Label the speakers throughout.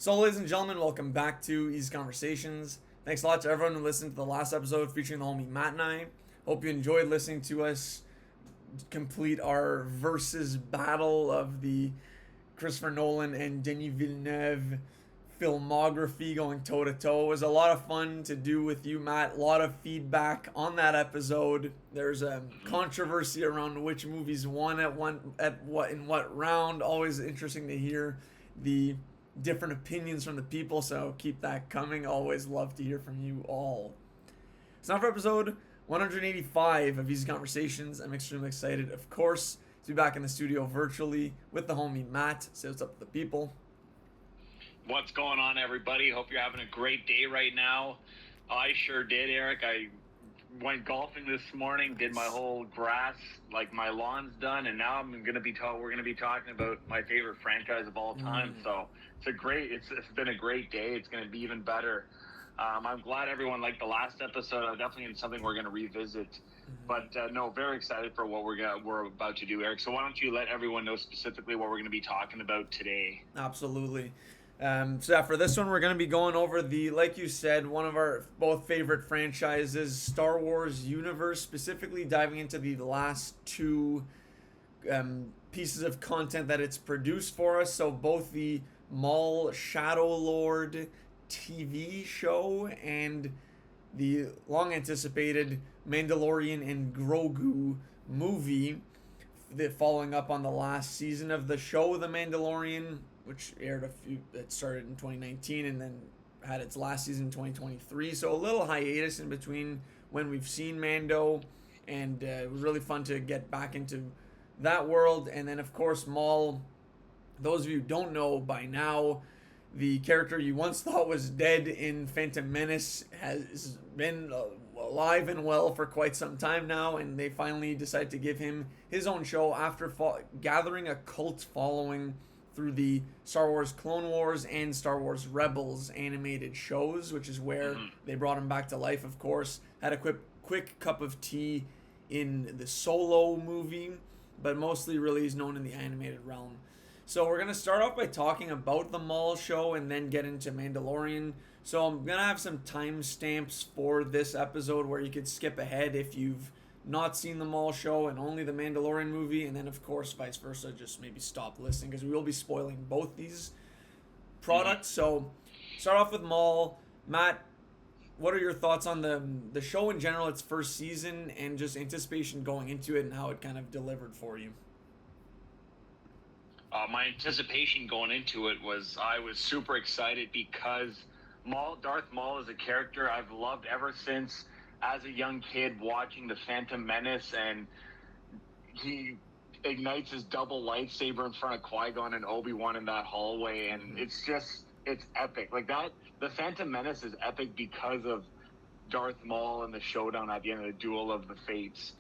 Speaker 1: So, ladies and gentlemen, welcome back to Eazy Conversations. Thanks a lot to everyone who listened to the last episode featuring the homie Matt and I. Hope you enjoyed listening to us complete our versus battle of the Christopher Nolan and Denis Villeneuve filmography going toe to toe. It was a lot of fun to do with you, Matt. A lot of feedback on that episode. There's a controversy around which movies won in what round. Always interesting to hear the different opinions from the people, so keep that coming. Always love to hear from you all. So now for episode 185 of Eazy Conversations. I'm extremely excited, of course, to be back in the studio virtually with the homie Matt. Say what's up to the people.
Speaker 2: What's going on, everybody? Hope you're having a great day right now. I sure did, Eric. I went golfing this morning, did my whole grass, like my lawn's done, and now we're gonna be talking about my favorite franchise of all time. So it's been a great day. It's gonna be even better. I'm glad everyone liked the last episode. Definitely something we're gonna revisit. But no, very excited for what we're about to do, Eric. So why don't you let everyone know specifically what we're gonna be talking about today?
Speaker 1: Absolutely. For this one, we're going to be going over like you said, one of our both favorite franchises, Star Wars universe, specifically diving into the last two pieces of content that it's produced for us. So both the Maul Shadow Lord TV show and the long-anticipated Mandalorian and Grogu movie, following up on the last season of the show, The Mandalorian, which it started in 2019 and then had its last season in 2023. So a little hiatus in between when we've seen Mando, and it was really fun to get back into that world. And then, of course, Maul. Those of you who don't know by now, the character you once thought was dead in Phantom Menace has been alive and well for quite some time now, and they finally decided to give him his own show after gathering a cult following through the Star Wars Clone Wars and Star Wars Rebels animated shows, which is where they brought him back to life, of course. Had a quick cup of tea in the Solo movie, but mostly really is known in the animated realm. So we're going to start off by talking about the Maul show and then get into Mandalorian. So I'm going to have some timestamps for this episode where you could skip ahead if you've not seen the Maul show and only the Mandalorian movie, and then of course vice versa, just maybe stop listening because we will be spoiling both these products. So start off with Maul. Matt, what are your thoughts on the show in general, its first season, and just anticipation going into it and how it kind of delivered for you?
Speaker 2: My anticipation going into it was I was super excited because Darth Maul is a character I've loved ever since as a young kid watching The Phantom Menace, and he ignites his double lightsaber in front of Qui-Gon and Obi-Wan in that hallway, and it's epic. Like that, The Phantom Menace is epic because of Darth Maul and the showdown at the end of the Duel of the Fates.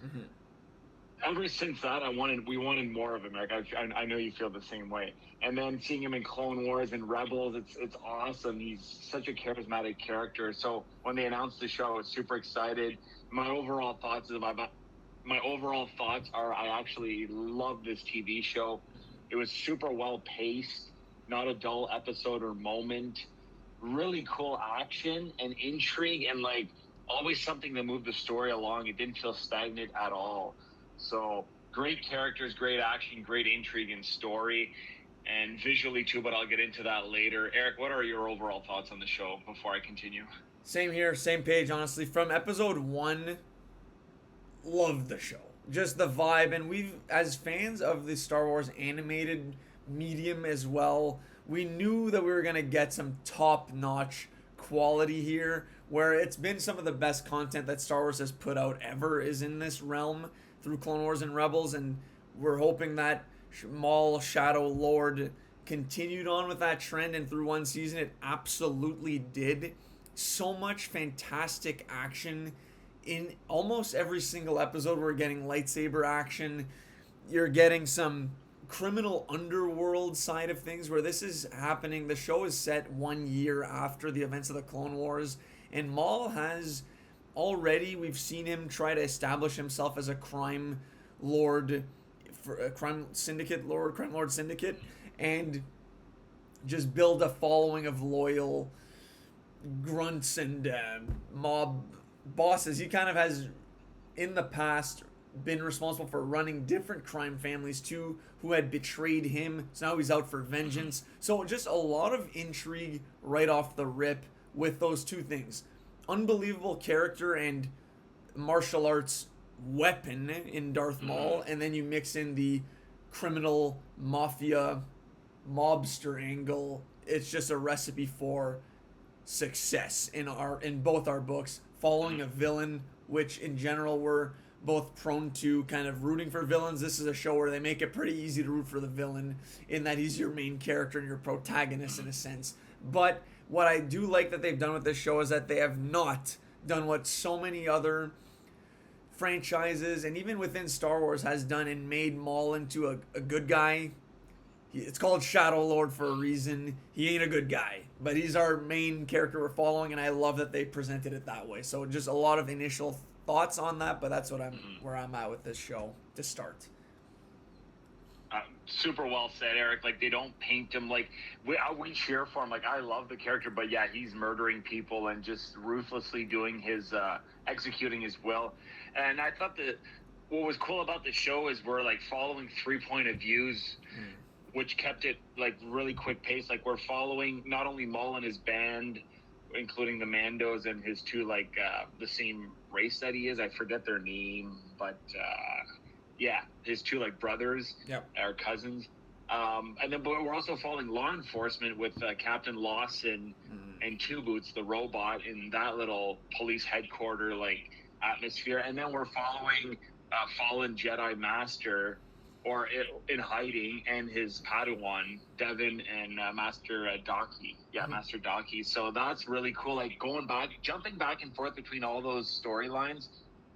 Speaker 2: Ever since that, we wanted more of him, Eric. I know you feel the same way. And then seeing him in Clone Wars and Rebels, it's awesome. He's such a charismatic character. So when they announced the show, I was super excited. My overall thoughts are I actually love this TV show. It was super well paced, not a dull episode or moment. Really cool action and intrigue, and like always something to move the story along. It didn't feel stagnant at all. So great characters, great action, great intrigue and story, and visually too, but I'll get into that later. Eric, what are your overall thoughts on the show before I continue?
Speaker 1: Same here, same page, honestly. From episode 1, loved the show. Just the vibe, and we've, as fans of the Star Wars animated medium as well, we knew that we were going to get some top-notch quality here, where it's been some of the best content that Star Wars has put out ever is in this realm through Clone Wars and Rebels, and we're hoping that Maul Shadow Lord continued on with that trend, and through one season it absolutely did. So much fantastic action in almost every single episode. We're getting lightsaber action, you're getting some criminal underworld side of things where this is happening. The show is set 1 year after the events of the Clone Wars, and Maul has already, we've seen him try to establish himself as a crime lord, for a crime lord syndicate, and just build a following of loyal grunts and mob bosses. He kind of has, in the past, been responsible for running different crime families too, who had betrayed him. So now he's out for vengeance. So just a lot of intrigue right off the rip with those two things. Unbelievable character and martial arts weapon in Darth Maul, and then you mix in the criminal mafia mobster angle. It's just a recipe for success in both our books, following a villain, which in general we're both prone to kind of rooting for villains. This is a show where they make it pretty easy to root for the villain in that he's your main character and your protagonist in a sense. But what I do like that they've done with this show is that they have not done what so many other franchises and even within Star Wars has done and made Maul into a good guy. It's called Shadow Lord for a reason. He ain't a good guy, but he's our main character we're following, and I love that they presented it that way. So just a lot of initial thoughts on that, but that's what where I'm at with this show to start.
Speaker 2: Super well said, Eric. Like, they don't paint him like we cheer for him. Like, I love the character, but yeah, he's murdering people and just ruthlessly doing his executing his will. And I thought that what was cool about the show is we're like following 3 point of views, which kept it like really quick pace. Like, we're following not only Maul and his band, including the Mandos and his two like the same race that he is. I forget their name, but yeah, his two like brothers, or cousins. And then, but we're also following law enforcement with Captain Lawson and Two Boots, the robot, in that little police headquarter like atmosphere. And then we're following fallen Jedi Master, or in hiding, and his Padawan Devin and Master Daki. Master Daki. So that's really cool. Like, jumping back and forth between all those storylines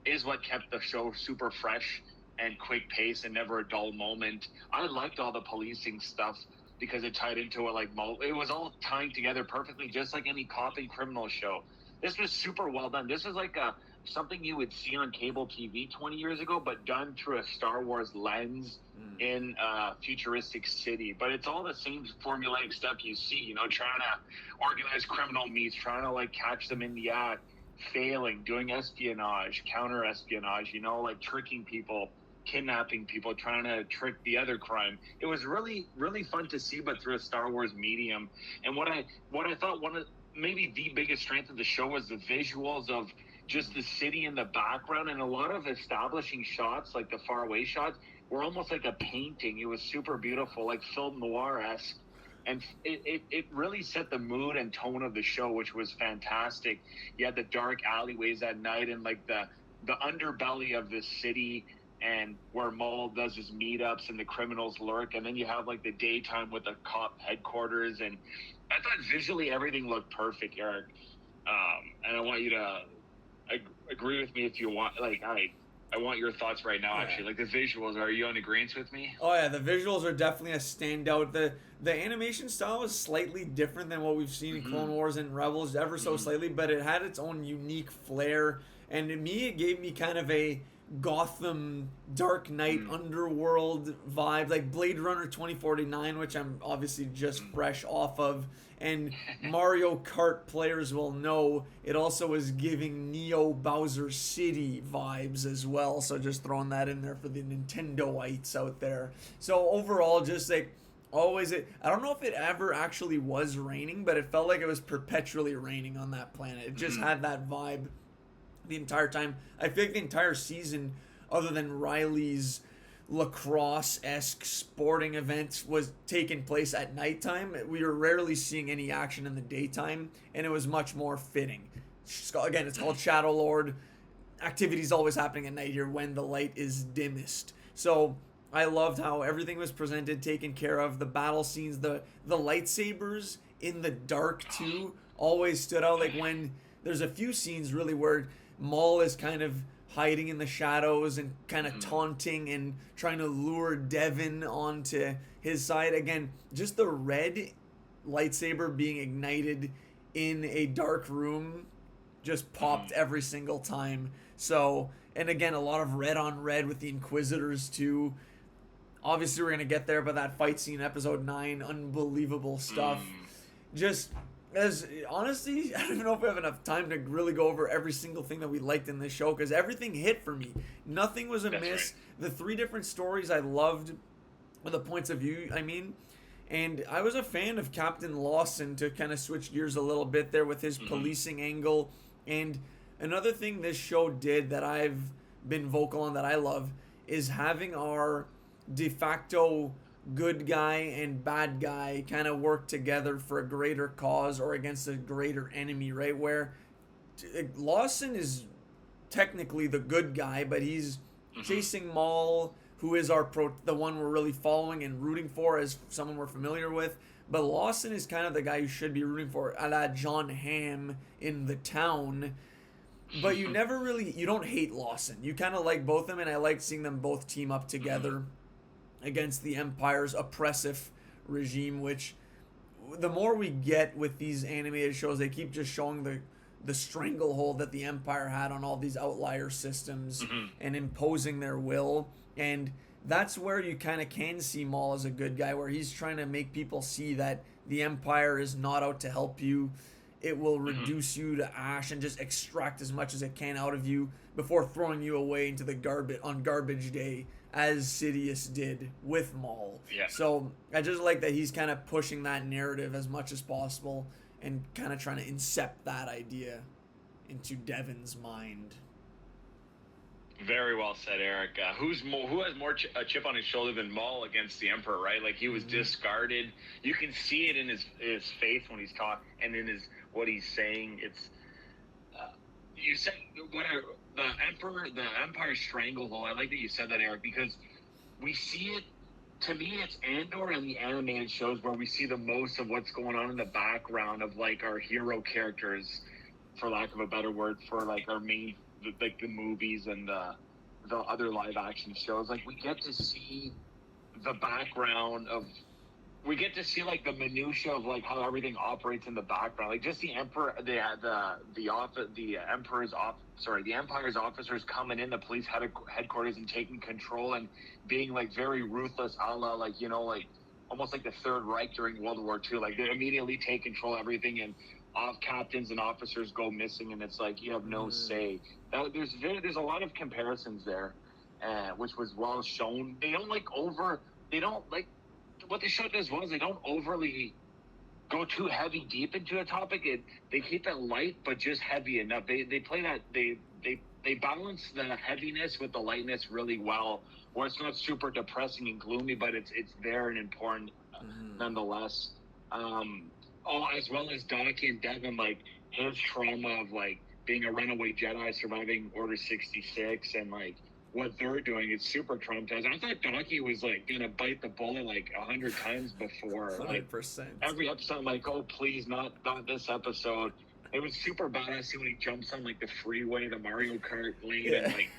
Speaker 2: is what kept the show super fresh and quick pace and never a dull moment. I liked all the policing stuff because it tied into it. Like, it was all tying together perfectly, just like any cop and criminal show. This was super well done. This is like something you would see on cable TV 20 years ago, but done through a Star Wars lens in a futuristic city. But it's all the same formulaic stuff you see, trying to organize criminal meets, trying to like catch them in the act, failing, doing espionage, counter espionage, like tricking people, kidnapping people, trying to trick the other crime. It was really, really fun to see, but through a Star Wars medium. And what I thought maybe the biggest strength of the show was the visuals of just the city in the background, and a lot of establishing shots, like the faraway shots, were almost like a painting. It was super beautiful, like film noir-esque. And it really set the mood and tone of the show, which was fantastic. You had the dark alleyways at night and like the underbelly of the city, and where Maul does his meetups and the criminals lurk. And then you have like the daytime with the cop headquarters. And I thought visually everything looked perfect, Eric. And I want you to agree with me if you want. Like, I want your thoughts right now, actually. Like, the visuals, are you in agreement with me?
Speaker 1: Oh yeah, the visuals are definitely a standout. The animation style is slightly different than what we've seen in Clone Wars and Rebels, ever so slightly, but it had its own unique flair. And to me, it gave me kind of a Gotham Dark Knight underworld vibe, like Blade Runner 2049, which I'm obviously just fresh off of. And Mario Kart players will know it also was giving Neo Bowser City vibes as well. So just throwing that in there for the Nintendoites out there. So overall, just like always, I don't know if it ever actually was raining, but it felt like it was perpetually raining on that planet. It just had that vibe the entire time. I feel like the entire season, other than Riley's lacrosse-esque sporting events, was taking place at nighttime. We were rarely seeing any action in the daytime, and it was much more fitting. Again, it's called Shadow Lord. Activity's always happening at night here when the light is dimmest. So I loved how everything was presented, taken care of. The battle scenes, the lightsabers in the dark too, always stood out. Like when there's a few scenes really where Maul is kind of hiding in the shadows and kind of taunting and trying to lure Devin onto his side. Again, just the red lightsaber being ignited in a dark room just popped every single time. So, and again, a lot of red on red with the Inquisitors too. Obviously, we're gonna get there, but that fight scene, episode 9, unbelievable stuff. Just as honestly, I don't even know if we have enough time to really go over every single thing that we liked in this show because everything hit for me. Nothing was amiss.
Speaker 2: Right.
Speaker 1: The 3 different stories I loved, with the points of view, I mean. And I was a fan of Captain Lawson, to kind of switch gears a little bit there with his policing angle. And another thing this show did that I've been vocal on that I love is having our de facto good guy and bad guy kind of work together for a greater cause or against a greater enemy, right? Where Lawson is technically the good guy, but he's chasing Maul, who is the one we're really following and rooting for as someone we're familiar with. But Lawson is kind of the guy you should be rooting for, a la John Hamm in The Town. But you don't hate Lawson. You kind of like both of them, and I like seeing them both team up together against the Empire's oppressive regime, which the more we get with these animated shows, they keep just showing the stranglehold that the Empire had on all these outlier systems and imposing their will. And that's where you kind of can see Maul as a good guy, where he's trying to make people see that the Empire is not out to help you. It will reduce you to ash and just extract as much as it can out of you before throwing you away into the garbage on garbage day, as Sidious did with Maul.
Speaker 2: Yeah.
Speaker 1: So I just like that he's kind of pushing that narrative as much as possible and kind of trying to incept that idea into Devin's mind.
Speaker 2: Very well said, Eric. Who has more a chip on his shoulder than Maul against the Emperor, right? Like, he was discarded. You can see it in his face when he's talking and in what he's saying. It's you said the Empire stranglehold. I like that you said that, Eric, because we see it. To me, it's Andor and the animated shows where we see the most of what's going on in the background of, like, our hero characters, for lack of a better word, for, like, our main, like, the movies and the other live action shows. Like, we get to see the background of, we get to see, like, the minutia of, like, how everything operates in the background. Like, just the Emperor, the Empire's officers coming in the police headquarters and taking control and being, like, very ruthless, a la, like, you know, like, almost like the Third Reich during World War II. Like, they immediately take control of everything, and captains and officers go missing, and it's like you have no say. There's a lot of comparisons there, which was well shown. They don't like what the show does well is they don't overly go too heavy deep into a topic. They keep it light but just heavy enough. They play that they balance the heaviness with the lightness really well, where it's not super depressing and gloomy, but it's there and important nonetheless. As well as Donkey and Devin, like, his trauma of, like, being a runaway Jedi, surviving Order 66, and, like, what they're doing is super traumatizing. I thought Donkey was, like, gonna bite the bullet, like, 100 times before.
Speaker 1: 100%.
Speaker 2: Like, every episode, I'm like, oh, please, not this episode. It was super badass when he jumps on, like, the freeway, the Mario Kart lane, and, like,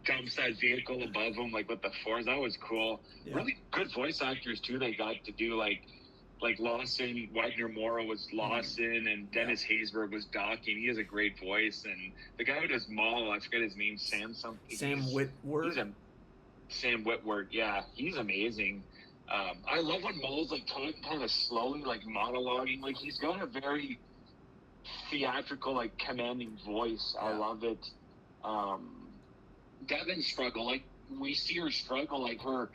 Speaker 2: jumps that vehicle above him, like, with the Force. That was cool. Yeah. Really good voice actors, too, they got to do, like Lawson, Wagner Moura was Lawson, and Dennis Haysbert was Donkey, and he has a great voice. And the guy who does Maul, I forget his name, Sam Witwer. Sam Witwer, yeah, he's amazing. I love when Maul's, like, talking kind of slowly, like, monologuing. Like, he's got a very theatrical, like, commanding voice. Yeah. I love it. Devin's struggle, like, we see her struggle, like, her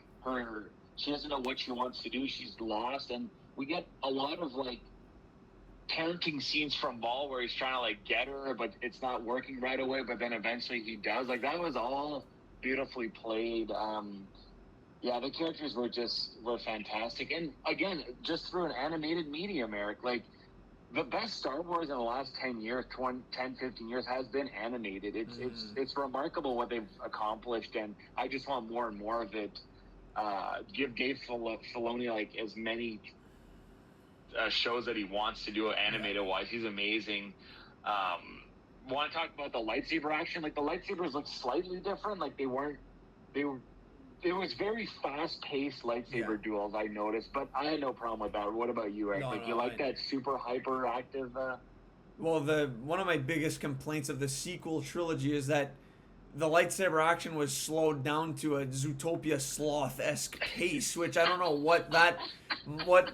Speaker 2: she doesn't know what she wants to do. She's lost, and we get a lot of, like, parenting scenes from Maul where he's trying to, like, get her, but it's not working right away, but then eventually he does. Like, that was all beautifully played. Yeah, the characters were fantastic. And again, just through an animated medium, Eric, like, the best Star Wars in the last 10 years, 10, 15 years has been animated. It's remarkable what they've accomplished, and I just want more and more of it. Give Dave Filoni, like, as many shows that he wants to do animated wise. He's amazing. Want to talk about the lightsaber action? Like, the lightsabers look slightly different. Like, there was very fast paced lightsaber duels, I noticed, but I had no problem with that. What about you, Eric? You like that super hyperactive?
Speaker 1: Well, one of my biggest complaints of the sequel trilogy is that the lightsaber action was slowed down to a Zootopia sloth-esque pace, which I don't know what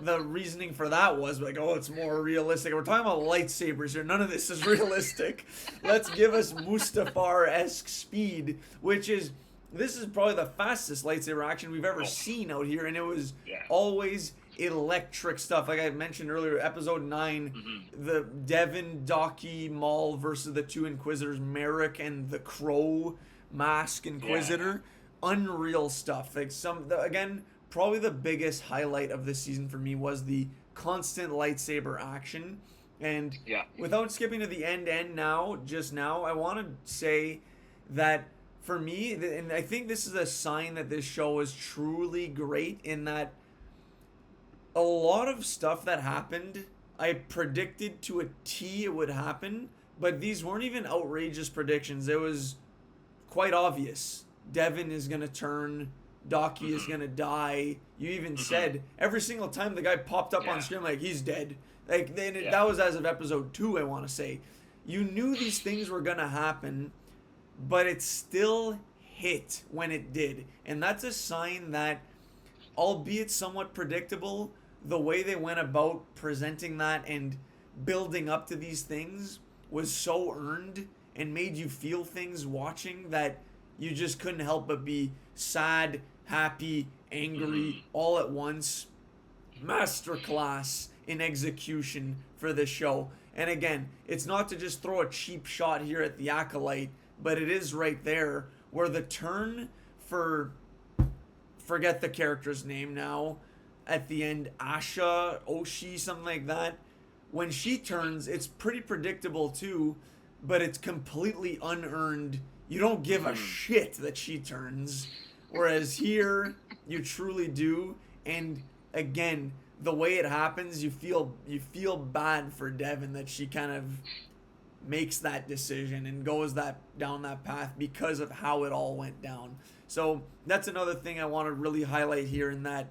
Speaker 1: the reasoning for that was. Like, oh, it's more realistic. We're talking about lightsabers here. None of this is realistic. Let's give us Mustafar-esque speed, which is, this is probably the fastest lightsaber action we've ever seen out here, and it was always electric stuff. Like I mentioned earlier, episode 9, the Devin, Docky, Maul versus the two Inquisitors, Merrick and the Crow Mask Inquisitor. Unreal stuff. Like again, probably the biggest highlight of this season for me was the constant lightsaber action. And without skipping to the end now, I want to say that for me, and I think this is a sign that this show is truly great, in that a lot of stuff that happened, I predicted to a T it would happen, but these weren't even outrageous predictions. It was quite obvious. Devin is going to turn, Docky is going to die. You even said every single time the guy popped up on screen, like, he's dead. Like, that was as of episode 2, I want to say. You knew these things were going to happen, but it still hit when it did. And that's a sign that, albeit somewhat predictable, the way they went about presenting that and building up to these things was so earned and made you feel things watching that you just couldn't help but be sad, happy, angry, all at once. Masterclass in execution for this show. And again, it's not to just throw a cheap shot here at the Acolyte, but it is right there where the turn for, forget the character's name now, at the end, Asha, Oshi, something like that. When she turns, it's pretty predictable too, but it's completely unearned. You don't give a shit that she turns. Whereas here, you truly do. And again, the way it happens, you feel bad for Devin that she kind of makes that decision and goes down that path because of how it all went down. So that's another thing I want to really highlight here, in that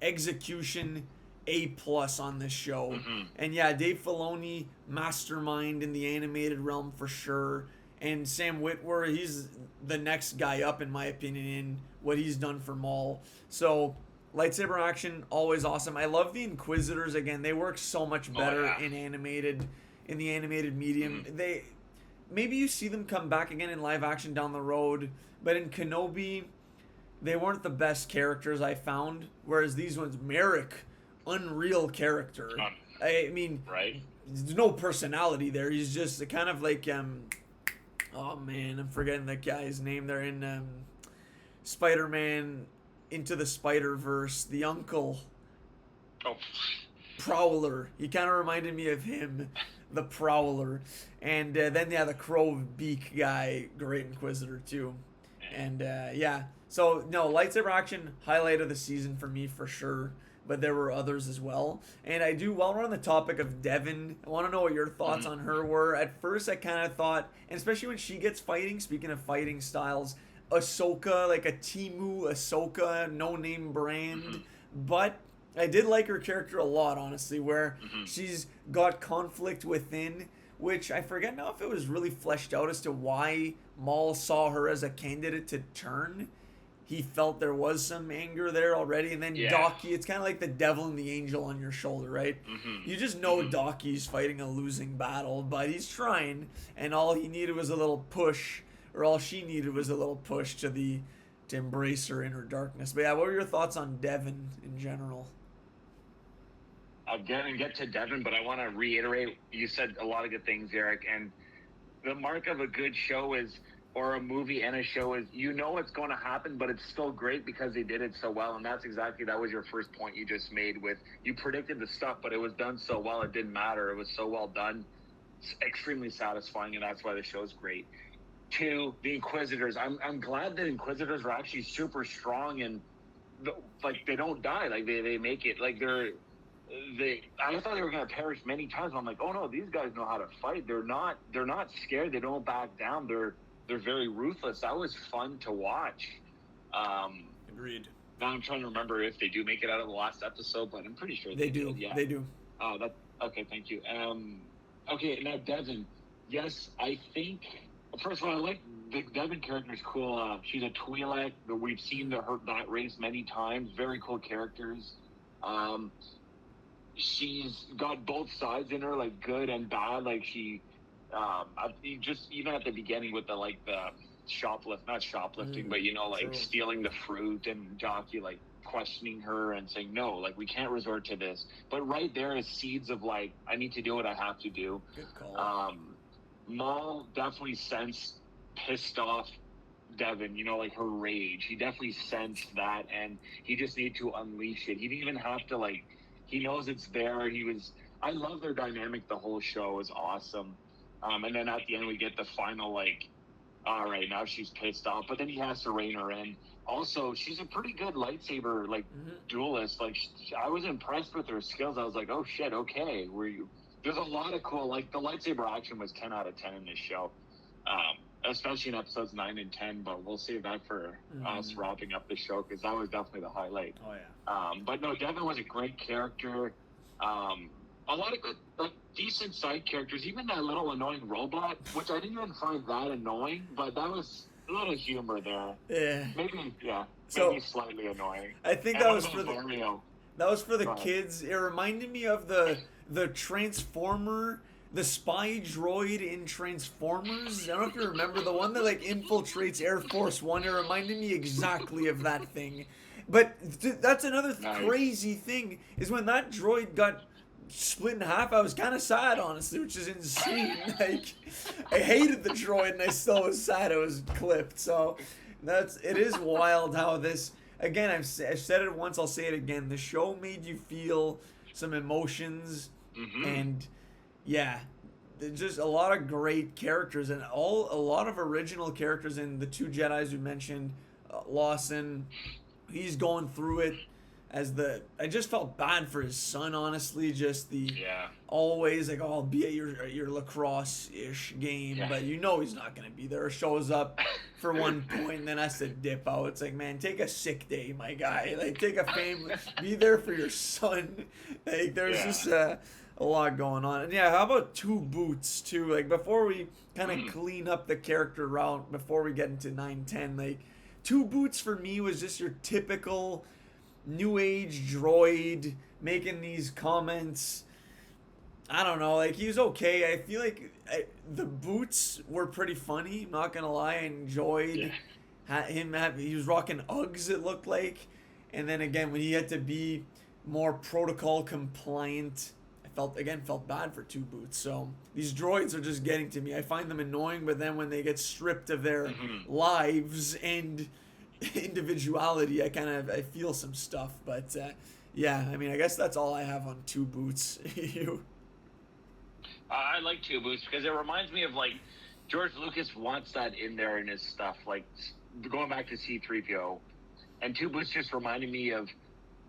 Speaker 1: execution A+ on this show. And yeah, Dave Filoni, mastermind in the animated realm for sure. And Sam Witwer, he's the next guy up in my opinion in what he's done for Maul. So lightsaber action, always awesome. I love the Inquisitors. Again, they work so much better in the animated medium. They, maybe you see them come back again in live action down the road, but in Kenobi, they weren't the best characters I found, whereas these ones, Merrick, unreal character. I mean, there's no personality there. He's just kind of like, oh man, I'm forgetting the guy's name. They're in Spider-Man Into the Spider-Verse, the uncle. Prowler. He kind of reminded me of him, the Prowler. And then, the Crow Beak guy, great Inquisitor too. And so, no, lightsaber action, highlight of the season for me for sure. But there were others as well. And I do, while we're on the topic of Devin, I want to know what your thoughts on her were. At first, I kind of thought, and especially when she gets fighting, speaking of fighting styles, Ahsoka, like a Temu Ahsoka, no-name brand. But I did like her character a lot, honestly, where she's got conflict within, which I forget now if it was really fleshed out as to why Maul saw her as a candidate to turn. He felt there was some anger there already. And then Docky, it's kind of like the devil and the angel on your shoulder, right? You just know Docky's fighting a losing battle, but he's trying. And all he needed was a little push, or all she needed was a little push to embrace her inner darkness. But yeah, what were your thoughts on Devin in general?
Speaker 2: I'll get to Devin, but I want to reiterate, you said a lot of good things, Eric, and the mark of a good show is, or a movie and a show is, you know what's going to happen, but it's still great because they did it so well. And that was your first point you just made with, you predicted the stuff, but it was done so well, it didn't matter. It was so well done. It's extremely satisfying, and that's why the show's great. 2, the Inquisitors. I'm glad that Inquisitors are actually super strong, and they don't die. Like they make it, like I thought they were going to perish many times. I'm like, oh no, these guys know how to fight. They're not scared. They don't back down. They're very ruthless. That was fun to watch.
Speaker 1: Agreed.
Speaker 2: Now I'm trying to remember if they do make it out of the last episode, but I'm pretty sure
Speaker 1: they do. Yeah, they do.
Speaker 2: Oh, okay. Thank you. Okay, now Devin. Yes, I think First of all, I like the Devin character is cool. She's a Twi'lek. We've seen that race many times. Very cool characters. Um, she's got both sides in her, like good and bad. Like just even at the beginning with the not shoplifting, but like
Speaker 1: True.
Speaker 2: stealing the fruit, and Jockey like questioning her and saying no, like we can't resort to this. But right there is seeds of like I need to do what I have to do.
Speaker 1: Good call.
Speaker 2: Maul definitely sensed pissed off Devin, like her rage. He definitely sensed that, and he just needed to unleash it. He didn't even have to he knows it's there. I love their dynamic. The whole show is awesome. And then at the end we get the final all right, now she's pissed off, but then he has to rein her in. Also, she's a pretty good lightsaber duelist. I was impressed with her skills. I was like, oh shit, okay. There's a lot of cool, the lightsaber action was 10 out of 10 in this show, especially in episodes 9 and 10, but we'll save that for us wrapping up the show, because that was definitely the highlight.
Speaker 1: Oh, yeah.
Speaker 2: But no, Devin was a great character. A lot of good, decent side characters, even that little annoying robot, which I didn't even find that annoying, but that was a little humor there.
Speaker 1: Yeah.
Speaker 2: Maybe slightly annoying.
Speaker 1: I think
Speaker 2: and
Speaker 1: that was for the kids. It reminded me of the Transformer, the spy droid in Transformers. I don't know if you remember the one that infiltrates Air Force One. It reminded me exactly of that thing. But that's another crazy thing, is when that droid got split in half, I was kind of sad, honestly, which is insane. I hated the droid, and I still was sad it was clipped. So it is wild how this, again, I've said it once, I'll say it again, the show made you feel some emotions, and yeah, just a lot of great characters, and a lot of original characters. In the two Jedis we mentioned, Lawson, he's going through it I just felt bad for his son, honestly. Just always I'll be at your lacrosse-ish game, but he's not going to be there. Shows up for one point and then has to dip out. It's man, take a sick day, my guy. Take a family, be there for your son. There's just a lot going on. And how about Two Boots too? Before we kind of clean up the character route, before we get into 9-10, Two Boots for me was just your typical new age droid making these comments. I don't know, he was okay. I feel the boots were pretty funny, not gonna lie. I enjoyed him. He was rocking Uggs, it looked like. And then again, when he had to be more protocol compliant, I felt bad for Two Boots. So these droids are just getting to me. I find them annoying, but then when they get stripped of their lives and individuality, I feel some stuff. But I guess that's all I have on Two Boots. You?
Speaker 2: I like Two Boots because it reminds me of George Lucas wants that in there in his stuff, going back to C-3PO, and Two Boots just reminded me of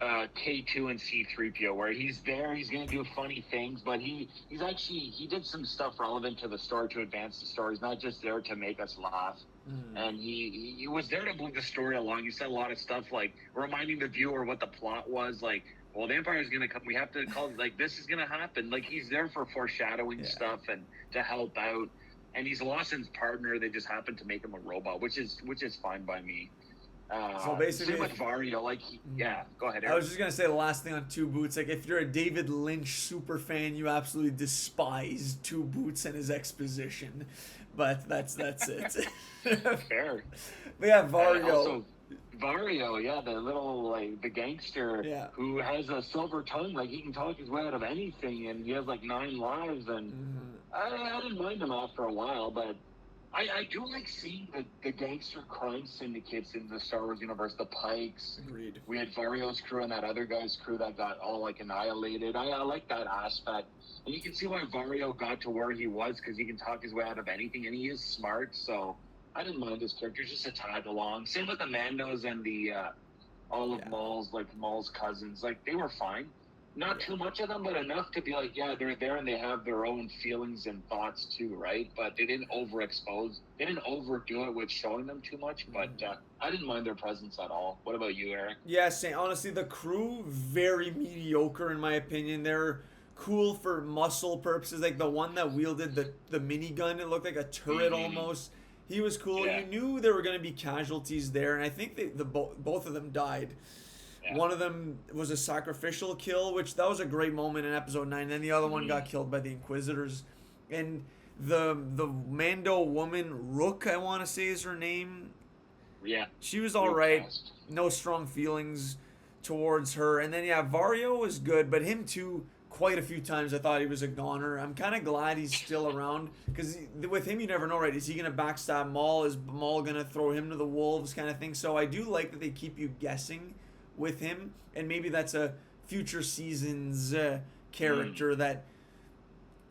Speaker 2: K2 and C-3PO, where he's there, he's going to do funny things, but he did some stuff relevant to the story, to advance the story. He's not just there to make us laugh. And he was there to move the story along. He said a lot of stuff reminding the viewer what the plot was. Well, the Empire is going to come. We have to call this is going to happen. He's there for foreshadowing stuff and to help out. And he's Lawson's partner. They just happened to make him a robot, which is fine by me.
Speaker 1: So basically,
Speaker 2: same with Vario. Go ahead, Eric.
Speaker 1: I was just gonna say the last thing on Two Boots. If you're a David Lynch super fan, you absolutely despise Two Boots and his exposition. But that's it.
Speaker 2: Fair.
Speaker 1: But Vario.
Speaker 2: Also, Vario, the little the gangster who has a silver tongue, he can talk his way out of anything, and he has 9 lives, and I didn't mind him after a while, but I do seeing the gangster crime syndicates in the Star Wars universe, the Pikes.
Speaker 1: Agreed.
Speaker 2: We had Vario's crew and that other guy's crew that got all annihilated. I like that aspect. And you can see why Vario got to where he was, because he can talk his way out of anything, and he is smart, so I didn't mind his character, just a tag along. Same with the Mandos and the all of Maul's Maul's cousins. They were fine. Not too much of them, but enough to be they're there and they have their own feelings and thoughts too, right? But they didn't overexpose. They didn't overdo it with showing them too much, but I didn't mind their presence at all. What about you, Eric?
Speaker 1: Yeah, honestly, the crew, very mediocre in my opinion. They're cool for muscle purposes. Like the one that wielded the minigun, it looked like a turret almost. He was cool.
Speaker 2: Yeah.
Speaker 1: You knew there were going to be casualties there, and I think both of them died.
Speaker 2: Yeah.
Speaker 1: One of them was a sacrificial kill, which that was a great moment in episode 9. Then the other one got killed by the Inquisitors. And the Mando woman, Rook, I want to say is her name.
Speaker 2: Yeah.
Speaker 1: She was all right. No strong feelings towards her. And then, yeah, Vario was good, but him too, quite a few times I thought he was a goner. I'm kind of glad he's still around, because with him you never know, right? Is he going to backstab Maul? Is Maul going to throw him to the wolves kind of thing? So I do like that they keep you guessing with him, and maybe that's a future season's character that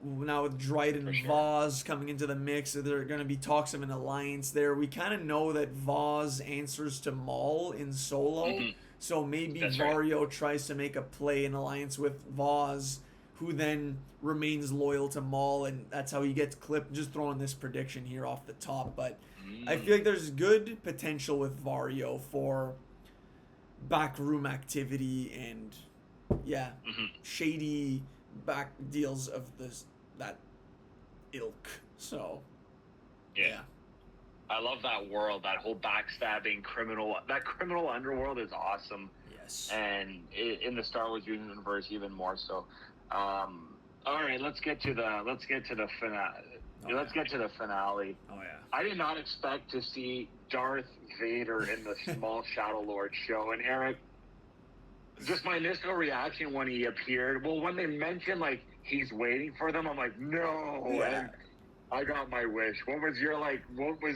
Speaker 1: now with Dryden Vaz coming into the mix, there are going to be talks of an alliance there. We kind of know that Vaz answers to Maul in Solo, so maybe Vario tries to make a play in alliance with Vaz, who then remains loyal to Maul, and that's how he gets clipped. Just throwing this prediction here off the top, but I feel like there's good potential with Vario for backroom activity and shady back deals of that ilk. So yeah,
Speaker 2: I love that world, that whole backstabbing criminal underworld is awesome.
Speaker 1: Yes.
Speaker 2: And in the Star Wars universe even more so. All right, let's get to the finale. Let's get to the finale.
Speaker 1: Oh yeah.
Speaker 2: I did not expect to see Darth Vader in the Small Shadow Lord show. And Eric, just my initial reaction when he appeared, well, when they mentioned, like, he's waiting for them, I'm like, no.
Speaker 1: Yeah.
Speaker 2: And I got my wish. What was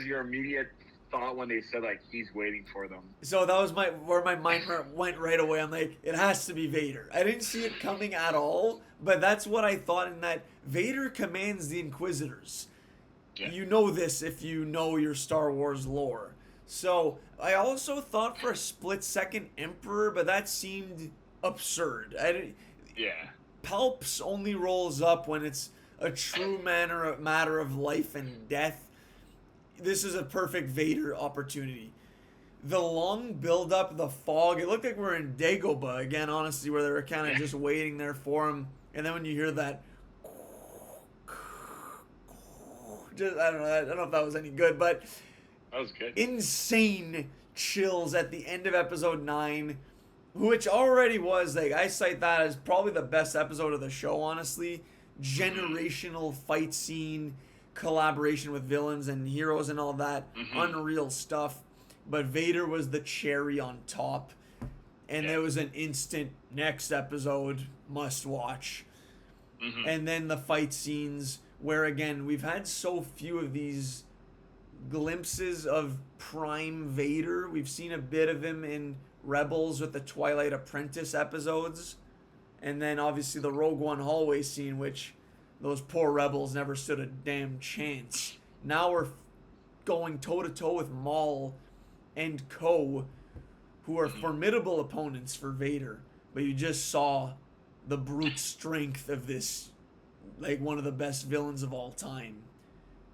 Speaker 2: your immediate thought when they said, like, he's waiting for them?
Speaker 1: So that was where my mind went right away. I'm like, it has to be Vader. I didn't see it coming at all, but that's what I thought, in that Vader commands the Inquisitors. Yeah. You know this if you know your Star Wars lore. So I also thought for a split second Emperor, but that seemed absurd. Palps only rolls up when it's a true matter of life and death. This is a perfect Vader opportunity. The long build up, the fog, it looked like we're in Dagobah again, honestly, where they were kind of just waiting there for him. And then when you hear that, I don't know if that was any good, but
Speaker 2: that was good.
Speaker 1: Insane chills at the end of episode 9, which already was, like, I cite that as probably the best episode of the show, honestly. Generational fight scene, collaboration with villains and heroes and all that. Unreal stuff. But Vader was the cherry on top. And there was an instant next episode must watch. And then the fight scenes where, again, we've had so few of these glimpses of prime Vader. We've seen a bit of him in Rebels with the Twilight Apprentice episodes. And then obviously the Rogue One hallway scene, which those poor rebels never stood a damn chance. Now we're going toe-to-toe with Maul and Co., who are formidable opponents for Vader. But you just saw the brute strength of this, like, one of the best villains of all time.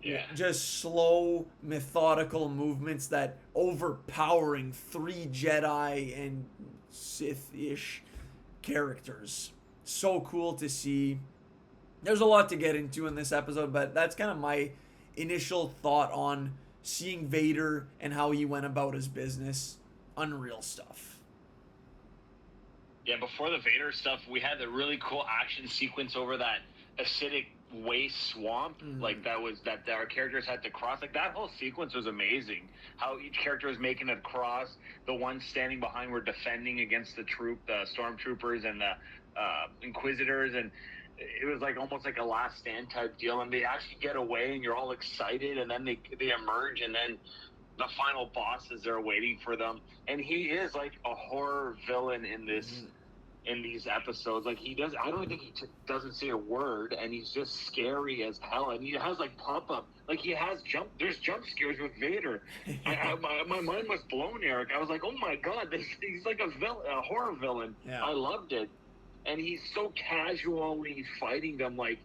Speaker 2: Yeah.
Speaker 1: Just slow, methodical movements that overpowering 3 Jedi and Sith-ish characters. So cool to see. There's a lot to get into in this episode, but that's kind of my initial thought on seeing Vader and how he went about his business. Unreal stuff.
Speaker 2: Yeah, before the Vader stuff, we had the really cool action sequence over that acidic waste swamp, like that our characters had to cross. Like, that whole sequence was amazing. How each character was making it across. The ones standing behind were defending against the stormtroopers and the Inquisitors, and it was like almost like a last stand type deal. And they actually get away, and you're all excited, and then they emerge, and then the final boss is there waiting for them. And he is like a horror villain in this. In these episodes, like, I don't think he doesn't say a word, and he's just scary as hell. And he has like pop up, like there's jump scares with Vader. My mind was blown, Eric. I was like, oh my god, he's like a horror villain. Yeah. I loved it, and he's so casually fighting them. Like,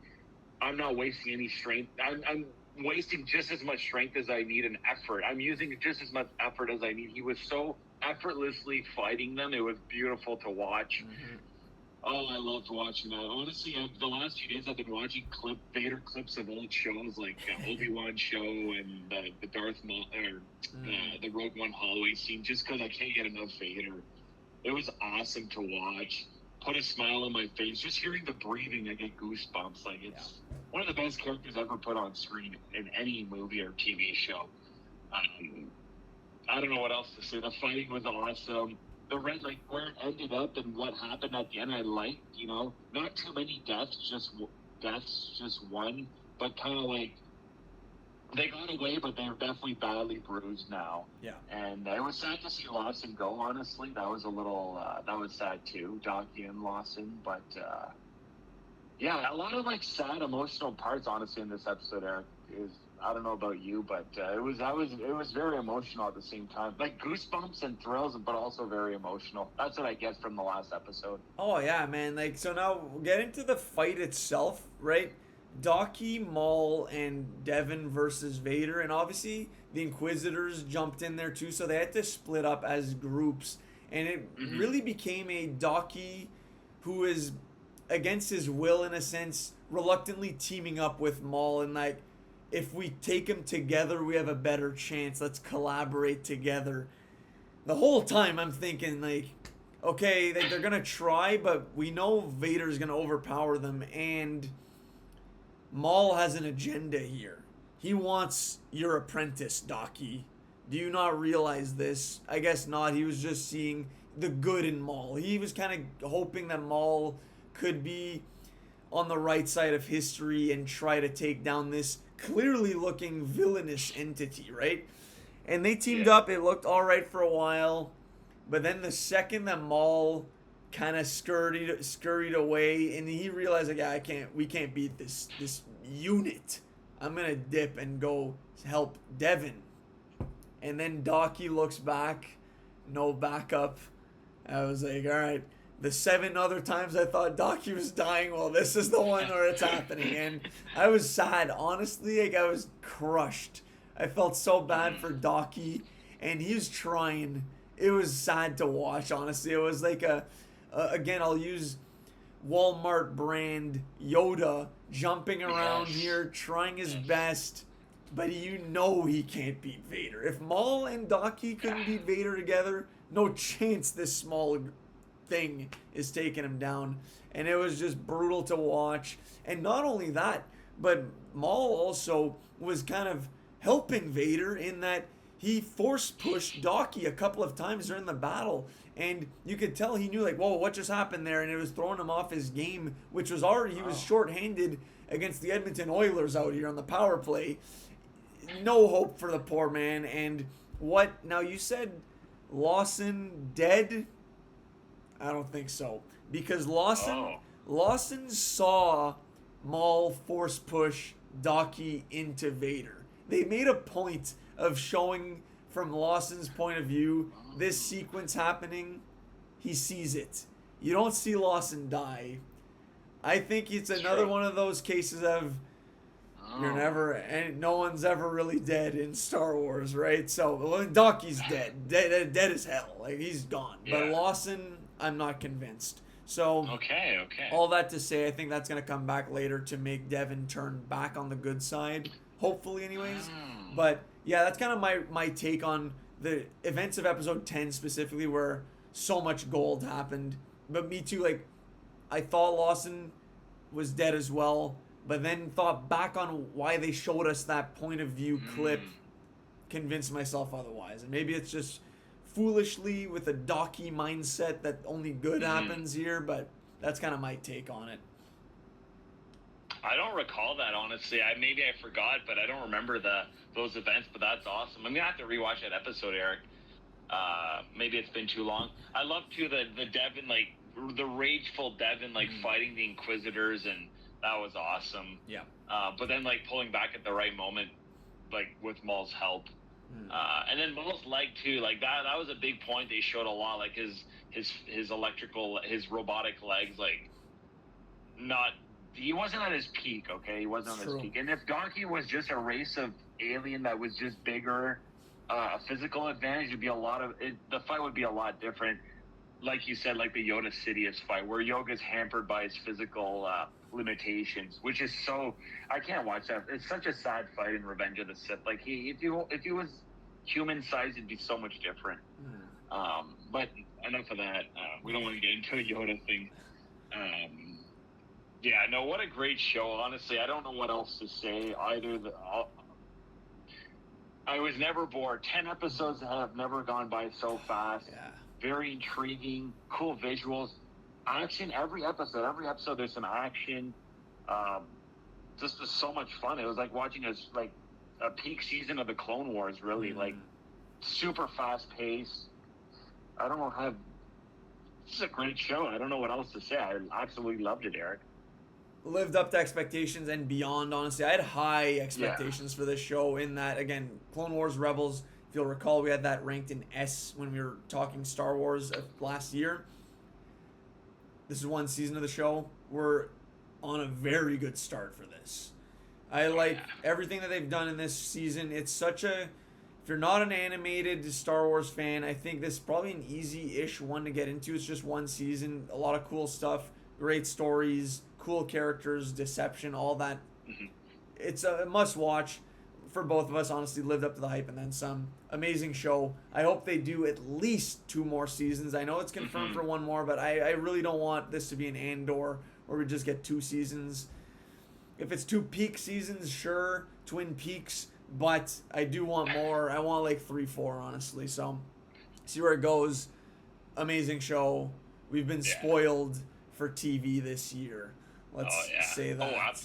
Speaker 2: I'm not wasting any strength. I'm wasting just as much strength as I need and effort. I'm using just as much effort as I need. He was so effortlessly fighting them. It was beautiful to watch. Oh, I loved watching that. Honestly, the last few days I've been watching Vader clips of old shows like Obi-Wan show and the Darth Maul or the Rogue One hallway scene, just because I can't get enough Vader. It was awesome to watch. Put a smile on my face. Just hearing the breathing, I get goosebumps. Like it's one of the best characters ever put on screen in any movie or TV show. I don't know what else to say. The fighting was awesome. The red, like where it ended up and what happened at the end, I liked. Not too many deaths, just one. But kind of like they got away, but they were definitely badly bruised now.
Speaker 1: Yeah.
Speaker 2: And it was sad to see Lawson go. Honestly, that was a little that was sad too, Donkey and Lawson. But yeah, a lot of like sad emotional parts. Honestly, in this episode, Eric, is I don't know about you, but it was very emotional at the same time, like goosebumps and thrills, but also very emotional. That's what I get from the last episode.
Speaker 1: Oh yeah, man. Like, so now getting to the fight itself, right? Docky, Maul, and Devin versus Vader, and obviously the Inquisitors jumped in there too, so they had to split up as groups, and it really became a Docky who is against his will in a sense, reluctantly teaming up with Maul, and like, if we take them together, we have a better chance. Let's collaborate together. The whole time I'm thinking like, okay, they're gonna try, but we know Vader's gonna overpower them, and Maul has an agenda here. He wants your apprentice, Docky. Do you not realize this? I guess not. He was just seeing the good in Maul. He was kind of hoping that Maul could be on the right side of history and try to take down this clearly looking villainous entity, right? And they teamed up. It looked all right for a while. But then the second that Maul kind of scurried away, and he realized, like, yeah, we can't beat this unit. I'm gonna dip and go help Devin. And then Docky looks back, no backup. I was like, all right. The 7 other times I thought Docky was dying, well, this is the one where it's happening. And I was sad. Honestly, like, I was crushed. I felt so bad for Docky, and he was trying. It was sad to watch, honestly. It was like again, I'll use Walmart brand Yoda jumping around here, trying his best, but he can't beat Vader. If Maul and Docky couldn't beat Vader together, no chance this small thing is taking him down. And it was just brutal to watch. And not only that, but Maul also was kind of helping Vader in that he force pushed Docky a couple of times during the battle, and you could tell he knew, like, whoa, what just happened there, and it was throwing him off his game, which was already, he was shorthanded against the Edmonton Oilers out here on the power play. No hope for the poor man. And now you said Lawson dead? I don't think so, because Lawson saw Maul force push Docky into Vader. They made a point of showing from Lawson's point of view this sequence happening. He sees it. You don't see Lawson die. I think it's another one of those cases of no one's ever really dead in Star Wars, right? So Docky's dead as hell. Like, he's gone. Yeah. But Lawson, I'm not convinced. So
Speaker 2: okay.
Speaker 1: All that to say, I think that's gonna come back later to make Devin turn back on the good side. Hopefully, anyways. But yeah, that's kind of my take on the events of episode 10 specifically, where so much gold happened. But me too, like, I thought Lawson was dead as well, but then thought back on why they showed us that point of view clip, convinced myself otherwise. And maybe it's just foolishly with a Docky mindset that only good happens here, but that's kind of my take on it.
Speaker 2: I don't recall that, honestly. Maybe I forgot, but I don't remember those events. But that's awesome. I'm gonna have to rewatch that episode, Eric. Maybe it's been too long. I love too the Devin, like the rageful Devin, like fighting the Inquisitors, and that was awesome.
Speaker 1: Yeah.
Speaker 2: But then like pulling back at the right moment, like with Maul's help. And then Maul's leg too, like that was a big point they showed a lot, like his robotic legs, like he wasn't at his peak, okay? He wasn't at his peak. And if Donkey was just a race of alien that was just bigger, a physical advantage, the fight would be a lot different. like you said, like the Yoda Sidious fight, where Yoga's hampered by his physical limitations, which is so. I can't watch that. It's such a sad fight in Revenge of the Sith. Like if he was human sized, it'd be so much different. But enough of that. We don't want to get into a Yoda thing. Yeah, no, what a great show. Honestly, I don't know what else to say either. I was never bored. 10 episodes have never gone by so fast.
Speaker 1: Yeah.
Speaker 2: Very intriguing, cool visuals, action. Every episode, there's some action. Just was so much fun. It was like watching a peak season of the Clone Wars. Really, like super fast paced. I don't know how. This is a great show. I don't know what else to say. I absolutely loved it, Eric.
Speaker 1: Lived up to expectations and beyond, honestly. I had high expectations for this show in that, again, Clone Wars Rebels, if you'll recall, we had that ranked in S when we were talking Star Wars last year. This is one season of the show. We're on a very good start for this. I like everything that they've done in this season. It's such a... If you're not an animated Star Wars fan, I think this is probably an easy-ish one to get into. It's just one season, a lot of cool stuff, great stories, cool characters, deception, all that. It's a must-watch for both of us. Honestly, lived up to the hype and then some. Amazing show. I hope they do at least 2 more seasons. I know it's confirmed for 1 more, but I really don't want this to be an Andor where we just get 2 seasons. If it's 2 peak seasons, sure, Twin Peaks, but I do want more. I want like 3, 4, honestly. So, see where it goes. Amazing show. We've been spoiled for TV this year. Let's say that.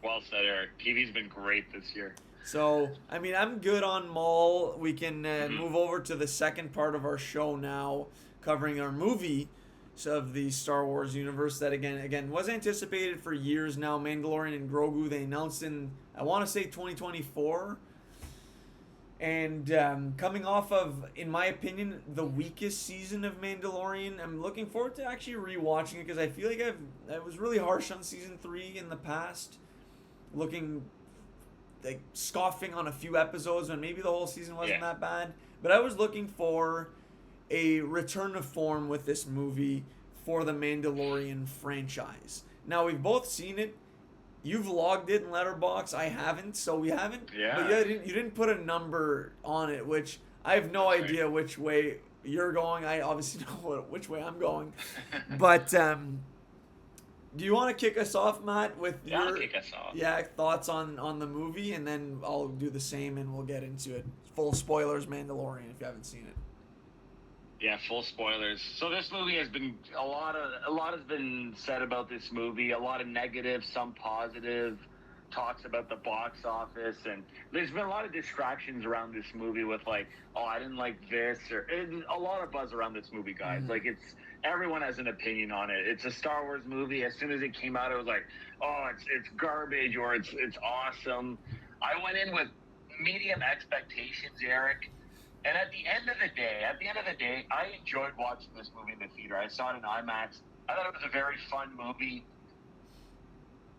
Speaker 2: Well said, Eric. TV's been great this year.
Speaker 1: So, I mean, I'm good on Maul. We can move over to the second part of our show now, covering our movie of the Star Wars universe that, again was anticipated for years now. Mandalorian and Grogu, they announced in, I want to say, 2024. And coming off of, in my opinion, the weakest season of Mandalorian, I'm looking forward to actually rewatching it because I feel like I was really harsh on season 3 in the past, scoffing on a few episodes when maybe the whole season wasn't that bad. But I was looking for a return to form with this movie for the Mandalorian franchise. Now, we've both seen it. You've logged it in Letterboxd. I haven't, so we haven't.
Speaker 2: Yeah.
Speaker 1: But you didn't put a number on it, which I have no idea which way you're going. I obviously know which way I'm going. But do you want to kick us off, Matt, with your
Speaker 2: kick us off.
Speaker 1: Thoughts on the movie, and then I'll do the same, and we'll get into it. Full spoilers, Mandalorian, if you haven't seen it.
Speaker 2: Yeah, full spoilers. So this movie has been a lot has been said about this movie. A lot of negative, some positive talks about the box office, and there's been a lot of distractions around this movie with like, oh, I didn't like this, or a lot of buzz around this movie, guys. Like everyone has an opinion on it. It's a Star Wars movie. As soon as it came out, it was like, oh, it's garbage or it's awesome. I went in with medium expectations, Eric. And at the end of the day, I enjoyed watching this movie in the theater. I saw it in IMAX. I thought it was a very fun movie.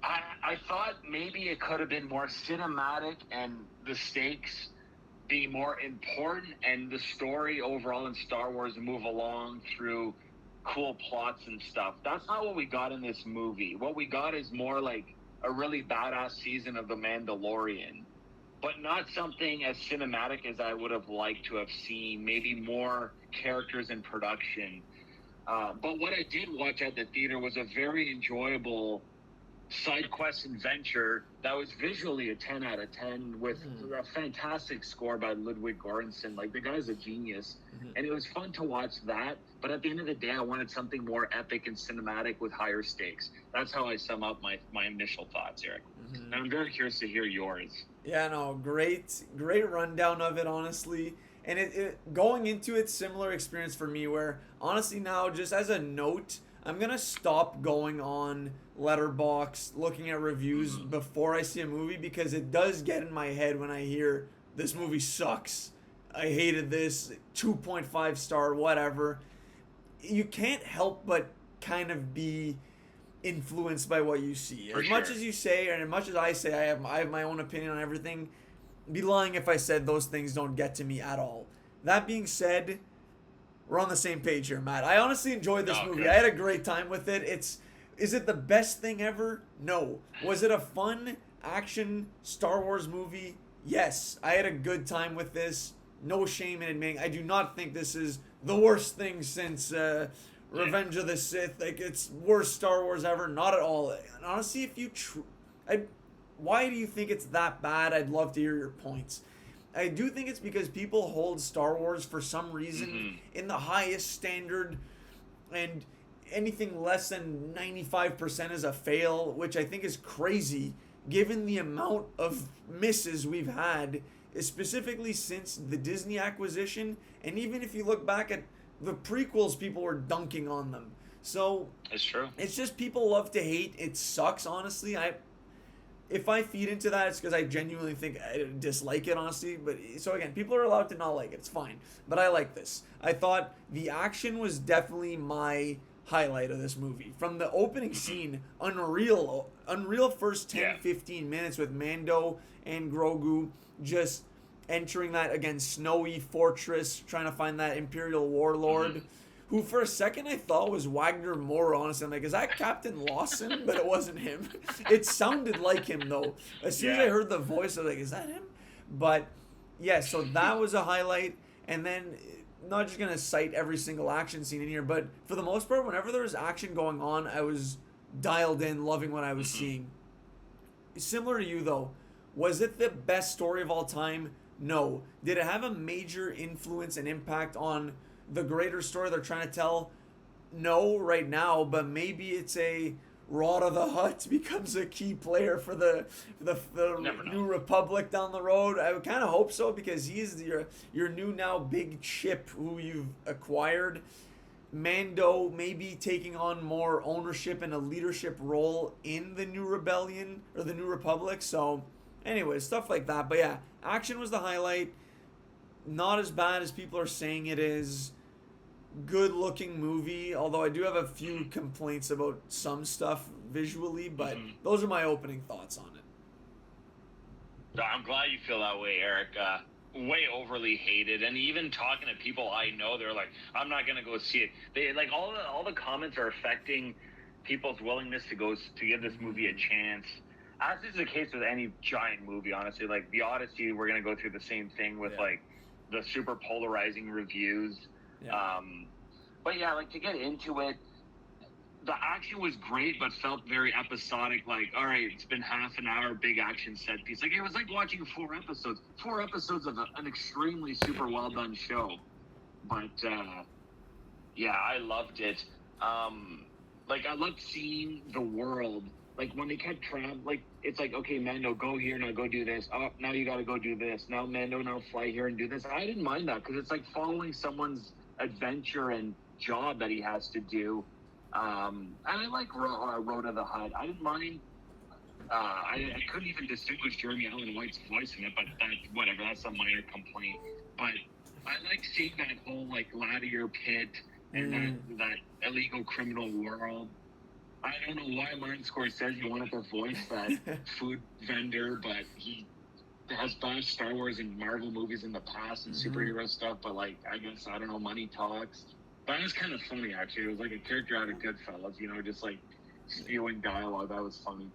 Speaker 2: I thought maybe it could have been more cinematic and the stakes be more important and the story overall in Star Wars move along through cool plots and stuff. That's not what we got in this movie. What we got is more like a really badass season of The Mandalorian, but not something as cinematic as I would have liked to have seen. Maybe more characters in production. But what I did watch at the theater was a very enjoyable side quest adventure that was visually a 10 out of 10 with a fantastic score by Ludwig Göransson. Like, the guy's a genius. And it was fun to watch that. But at the end of the day, I wanted something more epic and cinematic with higher stakes. That's how I sum up my initial thoughts, Eric. And I'm very curious to hear yours.
Speaker 1: Yeah, no, great rundown of it, honestly. And it going into it, similar experience for me where, honestly, now, just as a note, I'm going to stop going on Letterboxd, looking at reviews before I see a movie, because it does get in my head when I hear, this movie sucks, I hated this, 2.5 star, whatever. You can't help but kind of be influenced by what you see. As much as you say, and as much as I say, I have my own opinion on everything. I'd be lying if I said those things don't get to me at all. That being said, we're on the same page here, Matt. I honestly enjoyed this movie.
Speaker 2: Okay.
Speaker 1: I had a great time with it. Is it the best thing ever? No. Was it a fun action Star Wars movie? Yes. I had a good time with this. No shame in admitting I do not think this is the worst thing since Revenge of the Sith. Like, it's worst Star Wars ever. Not at all. And honestly, if you why do you think it's that bad? I'd love to hear your points. I do think it's because people hold Star Wars for some reason in the highest standard, and anything less than 95% is a fail, which I think is crazy given the amount of misses we've had, specifically since the Disney acquisition. And even if you look back at the prequels, people were dunking on them. So
Speaker 2: It's true.
Speaker 1: it's just people love to hate. It sucks, honestly. If I feed into that, it's because I genuinely think I dislike it, honestly. But so again, people are allowed to not like it. It's fine. But I like this. I thought the action was definitely my highlight of this movie. From the opening scene, unreal first 10, 15 minutes with Mando and Grogu just entering that, again, snowy fortress, trying to find that Imperial warlord. Who for a second I thought was Wagner Moore, honestly. I'm like, is that Captain Lawson? But it wasn't him. It sounded like him, though. As soon as I heard the voice, I was like, is that him? But, yeah, so that was a highlight. And then, not just going to cite every single action scene in here, but for the most part, whenever there was action going on, I was dialed in, loving what I was seeing. Similar to you, though, was it the best story of all time? No. Did it have a major influence and impact on the greater story they're trying to tell? No, right now, but maybe it's a Rod the Hutt becomes a key player for the New Republic down the road. I would kind of hope so, because he's your new now big chip who you've acquired. Mando maybe taking on more ownership and a leadership role in the New Rebellion or the New Republic. So, anyway, stuff like that. But yeah, action was the highlight. Not as bad as people are saying it is. Good looking movie, although I do have a few complaints about some stuff visually, but those are my opening thoughts on it.
Speaker 2: I'm glad you feel that way, Eric. Way overly hated, and even talking to people I know, they're like, I'm not gonna go see it. They like all the comments are affecting people's willingness to give this movie a chance. As is the case with any giant movie, honestly. Like the Odyssey, we're gonna go through the same thing with like the super polarizing reviews.
Speaker 1: Yeah.
Speaker 2: But yeah, like to get into it, the action was great, but felt very episodic. Like, all right, it's been half an hour, big action set piece. Like it was like watching four episodes of an extremely super well done show. But yeah, I loved it. Like I loved seeing the world. Like when they kept traveling, like it's like, okay, Mando, go here, now go do this. Oh, now you got to go do this. Now Mando, now fly here and do this. I didn't mind that, because it's like following someone's adventure and job that he has to do. And I like Rhoda the Hutt. I didn't mind. I couldn't even distinguish Jeremy Allen White's voice in it, but whatever. That's a minor complaint. But I like seeing that whole like gladiator pit and that illegal criminal world. I don't know why Martin Scorsese wanted to voice that food vendor, but he has bashed Star Wars and Marvel movies in the past and superhero stuff, but like, I guess, I don't know, money talks. But it was kind of funny, actually. It was like a character out of Goodfellas, just like spewing dialogue. That was funny.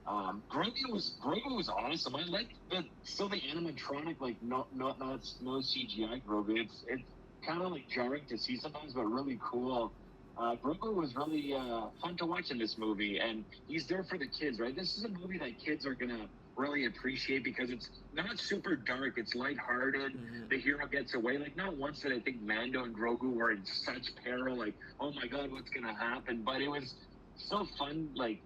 Speaker 2: Grogu was awesome. I like the animatronic, like no CGI Grogu. It's kind of like jarring to see sometimes, but really cool. Grogu was really fun to watch in this movie, and he's there for the kids, right? This is a movie that kids are gonna really appreciate, because it's not super dark, it's lighthearted. The hero gets away. Like, not once did I think Mando and Grogu were in such peril, like, oh my god, what's gonna happen? But it was so fun. Like,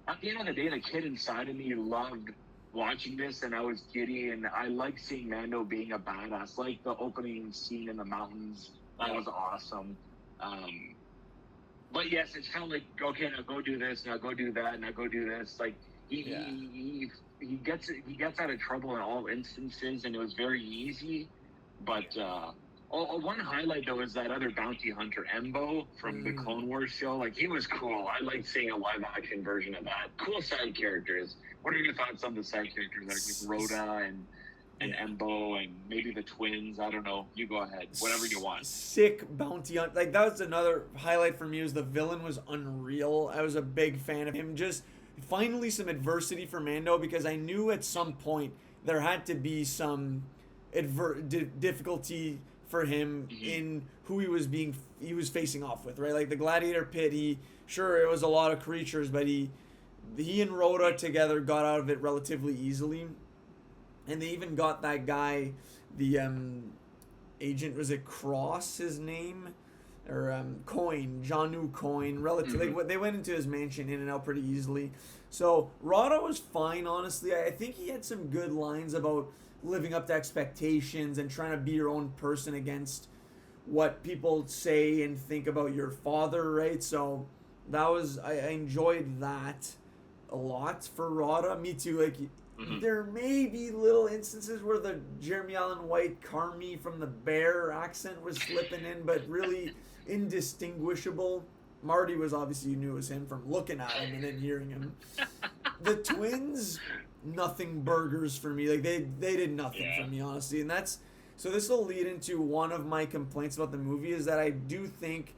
Speaker 2: at the end of the day, the kid inside of me loved watching this, and I was giddy, and I like seeing Mando being a badass. Like the opening scene in the mountains, that was awesome. But yes, it felt like, okay, now go do this, now go do that, now go do this. Like he gets out of trouble in all instances, and it was very easy. But one highlight though is that other bounty hunter, Embo from the Clone Wars show. Like, he was cool. I like seeing a live action version of that. Cool side characters. What are your thoughts on the side characters like Rhoda and and
Speaker 1: Yeah.
Speaker 2: Embo and maybe the twins. I don't know. You go ahead. Whatever you want.
Speaker 1: Sick bounty on, like, that was another highlight for me. Was the villain was unreal. I was a big fan of him. Just finally some adversity for Mando, because I knew at some point there had to be some difficulty for him
Speaker 2: Mm-hmm.
Speaker 1: in who he was facing off with, right? Like the gladiator pit, he sure it was a lot of creatures, but he and Rhoda together got out of it relatively easily. And they even got that guy, the agent, was it Cross his name, or Coin, Janu Coin, relative.
Speaker 2: Mm-hmm.
Speaker 1: Like, they went into his mansion in and out pretty easily. So Rada was fine, honestly. I think he had some good lines about living up to expectations and trying to be your own person against what people say and think about your father, right? So that was, I enjoyed that a lot for Rada. Me too. Like,
Speaker 2: Mm-hmm.
Speaker 1: there may be little instances where the Jeremy Allen White Carmi from the Bear accent was slipping in, but really indistinguishable. Marty was obviously, you knew it was him from looking at him and then hearing him. The twins, nothing burgers for me. Like, they did nothing for me, honestly. And that's, so this will lead into one of my complaints about the movie, is that I do think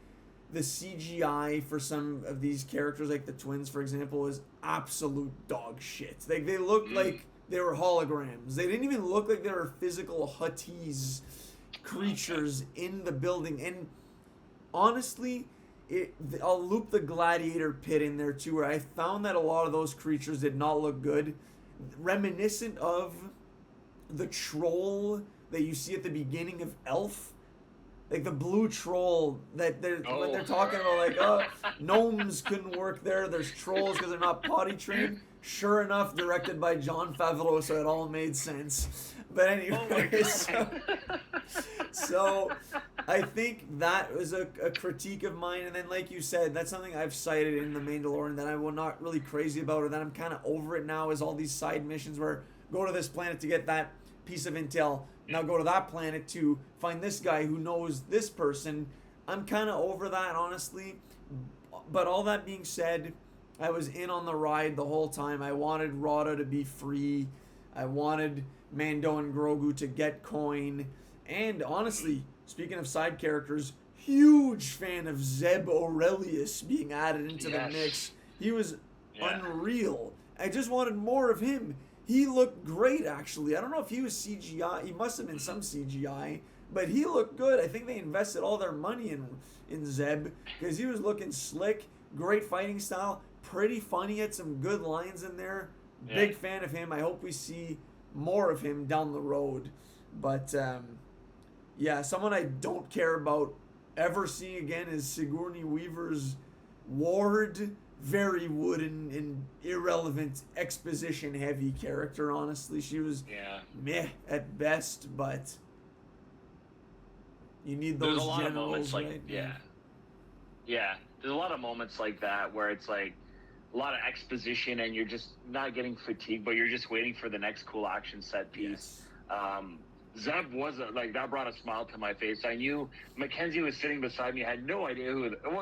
Speaker 1: the CGI for some of these characters, like the twins, for example, is absolute dog shit. Like, they looked like they were holograms. They didn't even look like they were physical Huttese creatures in the building. And honestly, I'll loop the gladiator pit in there too, where I found that a lot of those creatures did not look good, reminiscent of the troll that you see at the beginning of Elf. Like the blue troll that when they're talking about, like, oh, gnomes couldn't work there. There's trolls because they're not potty trained. Sure enough, directed by Jon Favreau, so it all made sense. But anyway, so I think that was a critique of mine. And then, like you said, that's something I've cited in The Mandalorian that I was not really crazy about, or that I'm kind of over it now, is all these side missions where go to this planet to get that piece of intel. Now go to that planet to find this guy who knows this person. I'm kind of over that, honestly. But all that being said, I was in on the ride the whole time. I wanted Rada to be free. I wanted Mando and Grogu to get coin. And honestly, speaking of side characters, huge fan of Zeb Aurelius being added into the mix. He was unreal. I just wanted more of him. He looked great, actually. I don't know if he was CGI. He must have been some CGI, but he looked good. I think they invested all their money in Zeb, because he was looking slick, great fighting style, pretty funny. Had some good lines in there. Big fan of him. I hope we see more of him down the road. But yeah, someone I don't care about ever seeing again is Sigourney Weaver's ward. Very wooden and irrelevant, exposition heavy character, honestly. She was meh at best, but you need those generals, right?
Speaker 2: Yeah, there's a lot of moments like that where it's like a lot of exposition and you're just not getting fatigued, but you're just waiting for the next cool action set piece. Zeb was like, that brought a smile to my face. I knew Mackenzie was sitting beside me, had no idea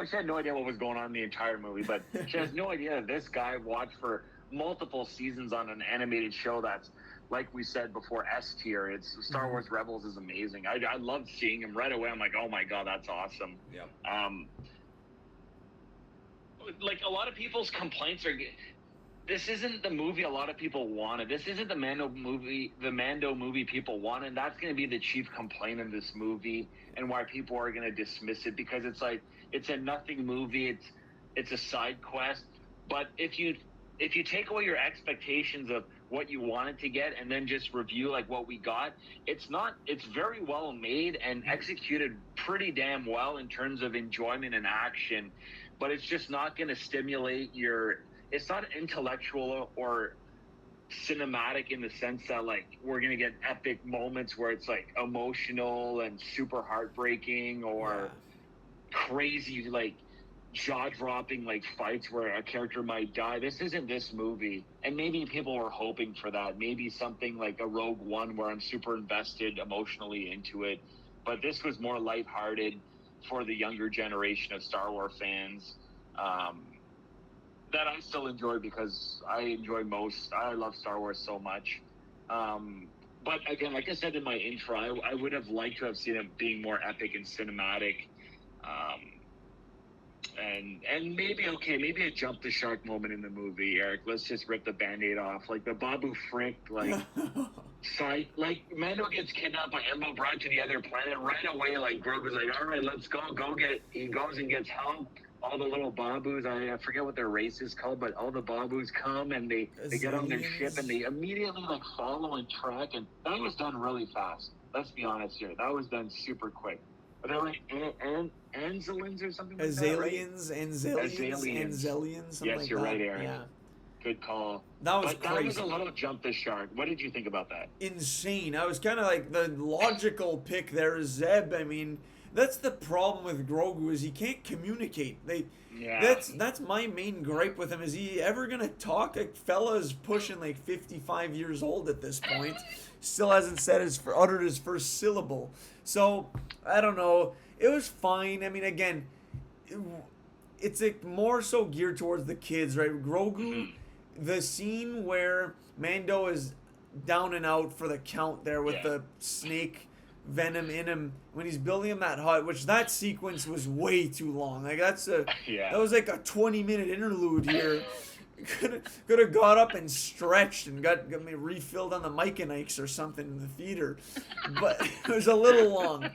Speaker 2: she had no idea what was going on in the entire movie, but she has no idea that this guy watched for multiple seasons on an animated show that's, like we said before, S tier. It's Star Wars Rebels is amazing. I loved seeing him right away. I'm like, oh my God, that's awesome. Like, a lot of people's complaints are, this isn't the movie a lot of people wanted. This isn't the Mando movie people wanted. And that's going to be the chief complaint in this movie, and why people are going to dismiss it, because it's like, it's a nothing movie. It's a side quest. But if you take away your expectations of what you wanted to get and then just review like what we got, it's very well made and executed pretty damn well in terms of enjoyment and action, but it's just not going to stimulate it's not intellectual or cinematic in the sense that, like, we're going to get epic moments where it's like emotional and super heartbreaking, or crazy, like, jaw-dropping, like, fights where a character might die. This isn't this movie, and maybe people were hoping for that. Maybe something like a Rogue One where I'm super invested emotionally into it, but this was more lighthearted for the younger generation of Star Wars fans, that I still enjoy, because I love Star Wars so much. but again, like I said in my intro, I would have liked to have seen it being more epic and cinematic. Um, and maybe a jump the shark moment in the movie, Eric. Let's just rip the Band-Aid off. Like the Babu Frick, like side, like Mando gets kidnapped by Embo, brought to the other planet right away. Like Grogu's like, all right, let's go get. He goes and gets help. All the little Babus, I forget what their race is called, but all the Babus come and they get on their ship and they immediately like follow and track, and that was done really fast. Let's be honest here, that was done super quick. But they're like Anzelians or something like that, right?
Speaker 1: Anzelians.
Speaker 2: Yes, you're right, Aaron.
Speaker 1: Yeah.
Speaker 2: Good call.
Speaker 1: That was
Speaker 2: but
Speaker 1: crazy.
Speaker 2: That was a little jump the shark. What did you think about that?
Speaker 1: Insane. I was kind of like, the logical pick there is Zeb. I mean, that's the problem with Grogu, is he can't communicate. That's my main gripe with him. Is he ever gonna talk? Like, fella's pushing like 55 years old at this point, still hasn't uttered his first syllable. So I don't know. It was fine. I mean, again, it's like more so geared towards the kids, right? Grogu, the scene where Mando is down and out for the count there with the snake venom in him, when he's building him that hut, which that sequence was way too long. Like that was like a 20-minute interlude here. Could have got up and stretched and got me refilled on the Myconics or something in the theater, but it was a little long.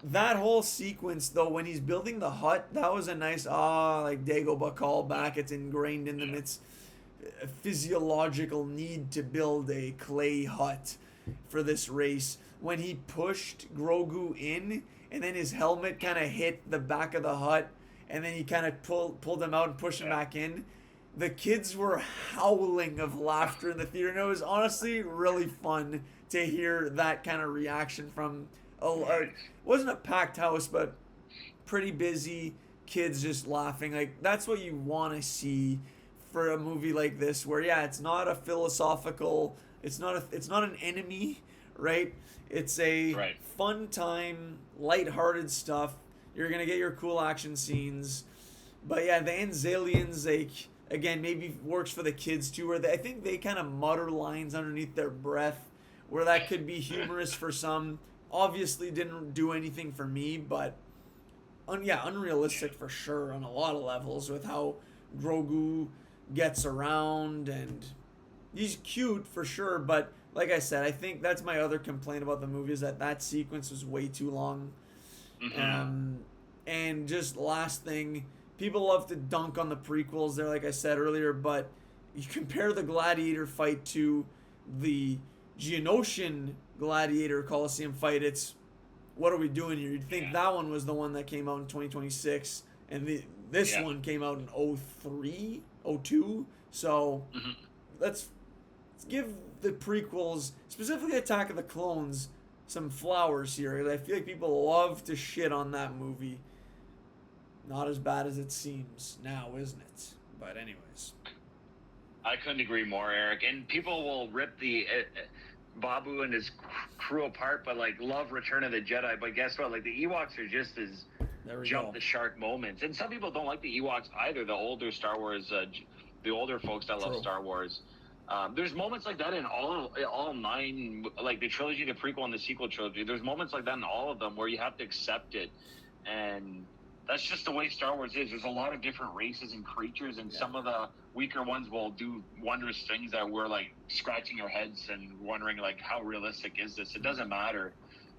Speaker 1: That whole sequence though, when he's building the hut, that was a nice like Dagobah callback. It's ingrained in them. It's a physiological need to build a clay hut for this race. When he pushed Grogu in, and then his helmet kind of hit the back of the hut, and then he kind of pulled him out and pushed him back in, the kids were howling of laughter in the theater, and it was honestly really fun to hear that kind of reaction from it wasn't a packed house, but pretty busy, kids just laughing. Like, that's what you want to see for a movie like this, where it's not a philosophical, it's not an enemy, right? It's a fun time, lighthearted stuff. You're gonna get your cool action scenes, but the Anzelians, like, again, maybe works for the kids too, where I think they kind of mutter lines underneath their breath, where that could be humorous for some. Obviously didn't do anything for me, but unrealistic for sure on a lot of levels with how Grogu gets around, and he's cute for sure, but like I said, I think that's my other complaint about the movie, is that sequence was way too long. And just last thing, people love to dunk on the prequels there, like I said earlier, but you compare the Gladiator fight to the Geonosian Gladiator Coliseum fight, it's, what are we doing here? You'd think that one was the one that came out in 2026, and this one came out in 2003, 2002. So let's give the prequels, specifically Attack of the Clones, some flowers here. I feel like people love to shit on that movie. Not as bad as it seems now, isn't it? But anyways,
Speaker 2: I couldn't agree more, Eric. And people will rip the Babu and his crew apart, but like love Return of the Jedi. But guess what? Like, the Ewoks are just as jump the shark moments. And some people don't like the Ewoks either. The older Star Wars, the older folks that love Star Wars. There's moments like that in all 9, like the trilogy, the prequel, and the sequel trilogy. There's moments like that in all of them where you have to accept it, and that's just the way Star Wars is. There's a lot of different races and creatures, and some of the weaker ones will do wondrous things that we're like scratching our heads and wondering like, how realistic is this? It doesn't matter.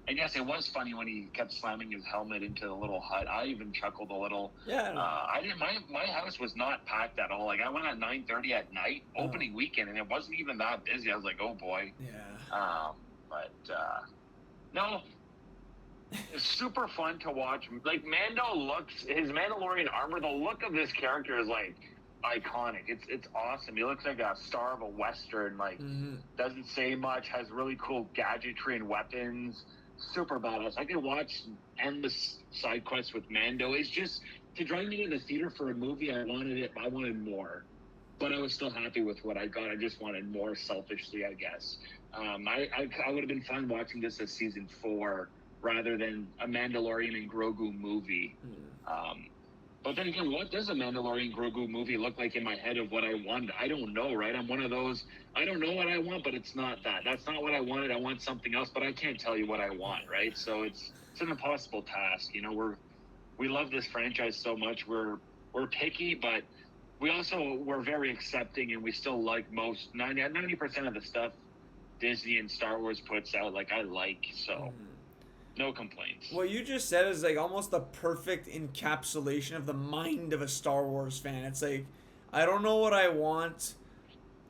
Speaker 2: And yes, it was funny when he kept slamming his helmet into the little hut. I even chuckled a little. I didn't. My house was not packed at all. Like, I went at 9:30 at night, opening weekend, and it wasn't even that busy. I was like, oh boy. No, it's super fun to watch. Like, his Mandalorian armor, the look of this character is like iconic. It's awesome. He looks like a star of a Western. Like, doesn't say much, has really cool gadgetry and weapons. Super badass. I could watch endless side quests with Mando. It's just, to drive me to the theater for a movie, I wanted more. But I was still happy with what I got. I just wanted more, selfishly, I guess. I would have been fine watching this as season 4 rather than a Mandalorian and Grogu movie. But then again, what does a Mandalorian Grogu movie look like in my head of what I want? I don't know, right? I'm one of those, I don't know what I want, but it's not that. That's not what I wanted. I want something else, but I can't tell you what I want, right? So it's an impossible task. You know, we love this franchise so much. We're picky, but we're very accepting, and we still like most 90% of the stuff Disney and Star Wars puts out. Like I like, so no complaints.
Speaker 1: What you just said is like almost the perfect encapsulation of the mind of a Star Wars fan. It's like, I don't know what I want.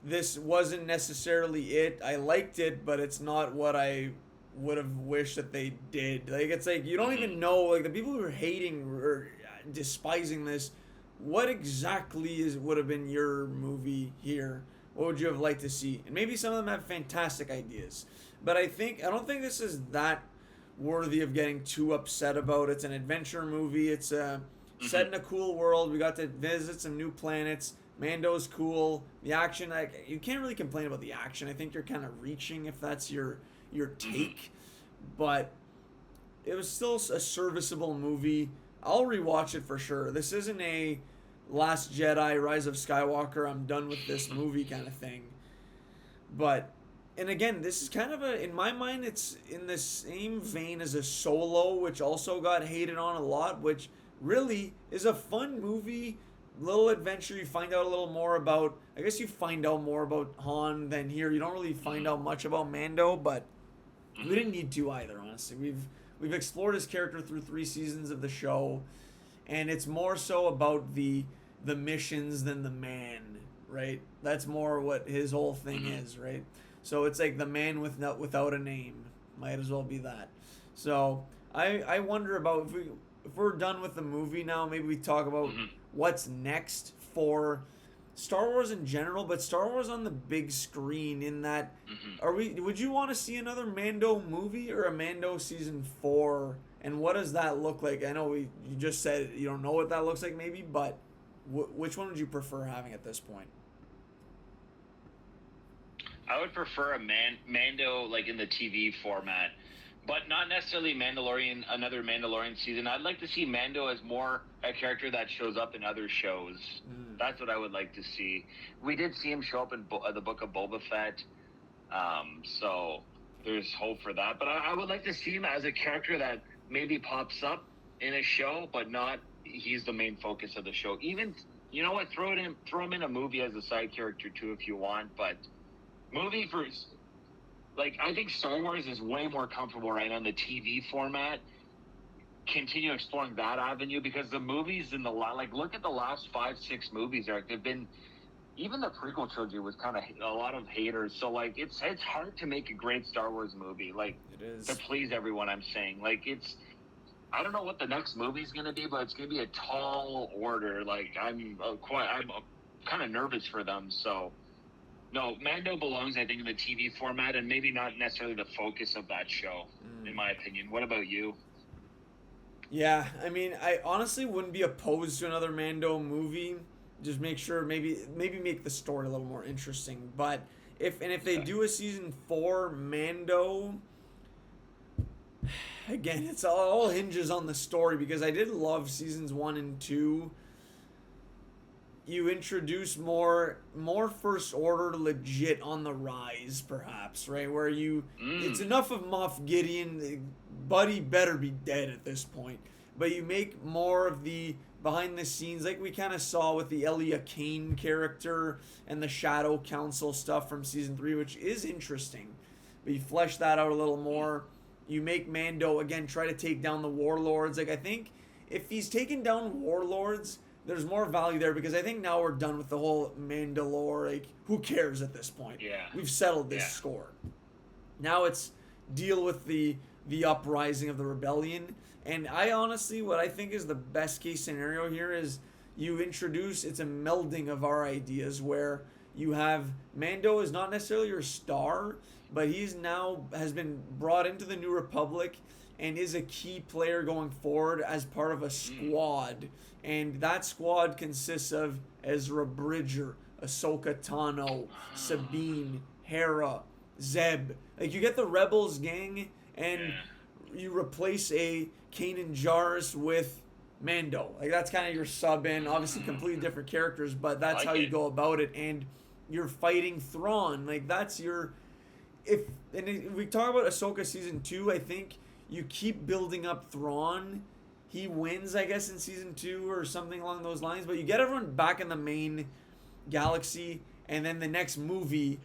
Speaker 1: This wasn't necessarily it. I liked it, but it's not what I would have wished that they did. Like, it's like you don't even know, like, the people who are hating or despising this, what exactly would have been your movie here? What would you have liked to see? And maybe some of them have fantastic ideas, but I don't think this is that worthy of getting too upset about. It's an adventure movie. It's set in a cool world. We got to visit some new planets. Mando's cool. The action, like, you can't really complain about the action. I think you're kind of reaching if that's your take, but it was still a serviceable movie. I'll rewatch it for sure. This isn't a Last Jedi, Rise of Skywalker, I'm done with this movie kind of thing. But, and again, this is kind of in my mind, it's in the same vein as a Solo, which also got hated on a lot, which really is a fun movie, little adventure. You find out a little more about, I guess you find out more about Han than here. You don't really find out much about Mando, but we didn't need to either, honestly. We've explored his character through 3 seasons of the show, and it's more so about the missions than the man, right? That's more what his whole thing is, right? So it's like the man without a name. Might as well be that. So I wonder about if we're done with the movie now, maybe we talk about what's next for Star Wars in general, but Star Wars on the big screen. In that, would you want to see another Mando movie or a Mando season 4? And what does that look like? I know you just said you don't know what that looks like, maybe, but which one would you prefer having at this point?
Speaker 2: I would prefer a Mando like in the TV format, but not necessarily another Mandalorian season. I'd like to see Mando as more a character that shows up in other shows. That's what I would like to see. We did see him show up in the Book of Boba Fett, so there's hope for that. But I would like to see him as a character that maybe pops up in a show, but not he's the main focus of the show. Even, you know what, throw him in a movie as a side character too if you want, but movie first. Like, I think Star Wars is way more comfortable right on the TV format. Continue exploring that avenue, because the movies in look at the last 5-6 movies, Eric. They've been, even the prequel trilogy was kind of a lot of haters. So like it's hard to make a great Star Wars movie, like,
Speaker 1: It is.
Speaker 2: to please everyone. I'm saying, like, I don't know what the next movie's gonna be, but it's gonna be a tall order. Like, I'm kind of nervous for them. So no, Mando belongs, I think, in the TV format, and maybe not necessarily the focus of that show, in my opinion. What about you?
Speaker 1: Yeah, I mean, I honestly wouldn't be opposed to another Mando movie. Just make sure, maybe make the story a little more interesting. But if they do a season 4 Mando, again, it's all hinges on the story, because I did love seasons 1 and 2. You introduce more First Order legit on the rise, perhaps, right? Where it's enough of Moff Gideon, Buddy better be dead at this point. But you make more of the behind the scenes, like we kind of saw with the Elia Kane character and the Shadow Council stuff from season 3, which is interesting. But you flesh that out a little more. You make Mando, again, try to take down the warlords. Like, I think if he's taken down warlords, there's more value there, because I think now we're done with the whole Mandalore. Like, who cares at this point?
Speaker 2: Yeah.
Speaker 1: We've settled this score. Now it's deal with the uprising of the rebellion. And I honestly, what I think is the best case scenario here is you introduce, it's a melding of our ideas, where you have Mando is not necessarily your star, but has been brought into the New Republic and is a key player going forward as part of a squad. And that squad consists of Ezra Bridger, Ahsoka Tano, Sabine, Hera, Zeb. Like, you get the Rebels gang, and you replace a Kanan Jarrus with Mando. Like that's kind of your sub in. Obviously, completely different characters, but
Speaker 2: I
Speaker 1: that's how
Speaker 2: like
Speaker 1: you
Speaker 2: it.
Speaker 1: go about it. And you're fighting Thrawn. Like that's your if we talk about Ahsoka season 2, I think you keep building up Thrawn. He wins, I guess, in season 2 or something along those lines. But you get everyone back in the main galaxy, and then the next movie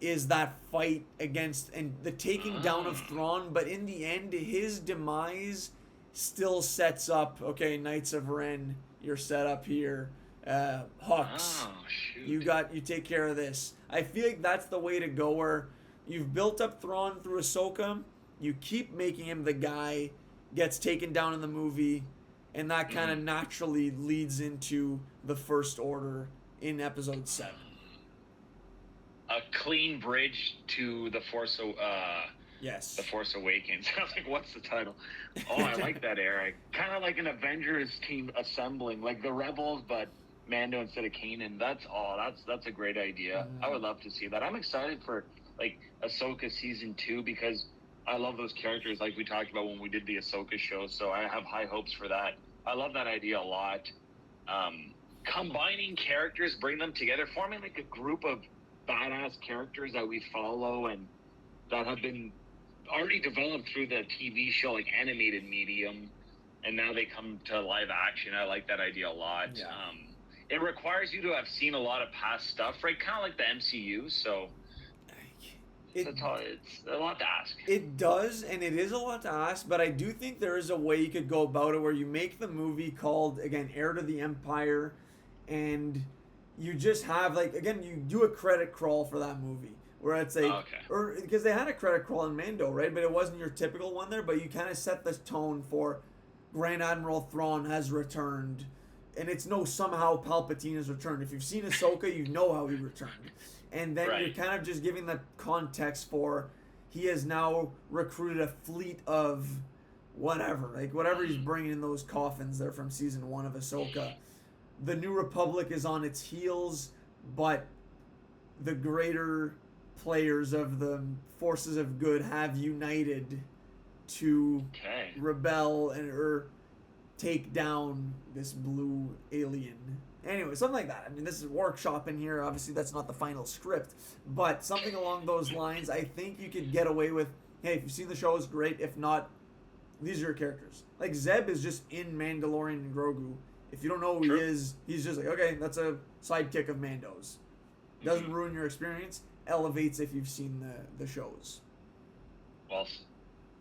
Speaker 1: is that fight against and the taking down of
Speaker 2: Ah.
Speaker 1: Thrawn. But in the end, his demise still sets up. Okay, Knights of Ren, you're set up here. Hux,
Speaker 2: Oh shoot.
Speaker 1: you take care of this. I feel like that's the way to go. Where you've built up Thrawn through Ahsoka, you keep making him the guy, gets taken down in the movie, and that kind of
Speaker 2: Mhm.
Speaker 1: naturally leads into the First Order in Episode 7.
Speaker 2: A clean bridge to
Speaker 1: Yes.
Speaker 2: the Force Awakens. I was like, what's the title? Oh, I like that, Eric. Kind of like an Avengers team assembling, like the Rebels, but Mando instead of Kanan. That's all. That's a great idea. I would love to see that. I'm excited for like Ahsoka season 2 because I love those characters, like we talked about when we did the Ahsoka show. So I have high hopes for that. I love that idea a lot. Combining characters, bring them together, forming like a group of badass characters that we follow and that have been already developed through the TV show, like animated medium, and now they come to live action. I like that idea a lot.
Speaker 1: Yeah.
Speaker 2: It requires you to have seen a lot of past stuff, right? Kind of like the MCU. So it's a lot to ask.
Speaker 1: It does, and it is a lot to ask, but I do think there is a way you could go about it where you make the movie called, again, Heir to the Empire, and you just have, like, again, you do a credit crawl for that movie. Where it's like,
Speaker 2: Okay.
Speaker 1: or because they had a credit crawl in Mando, right? But it wasn't your typical one there. But you kind of set the tone for Grand Admiral Thrawn has returned, and it's no somehow Palpatine has returned. If you've seen Ahsoka, you know how he returned, and then
Speaker 2: Right.
Speaker 1: you're kind of just giving the context for he has now recruited a fleet of whatever, like whatever he's bringing in those coffins there from season 1 of Ahsoka. The New Republic is on its heels, but the greater players of the forces of good have united to
Speaker 2: Okay.
Speaker 1: rebel and or take down this blue alien. Anyway, something like that. I mean, this is workshop in here. Obviously, that's not the final script, but something along those lines. I think you could get away with. Hey, if you've seen the show, it's great. If not, these are your characters. Like Zeb is just in Mandalorian Grogu. If you don't know who
Speaker 2: True.
Speaker 1: he is, he's just like, okay, that's a sidekick of Mando's. Doesn't ruin your experience. Elevates if you've seen the shows.
Speaker 2: Well,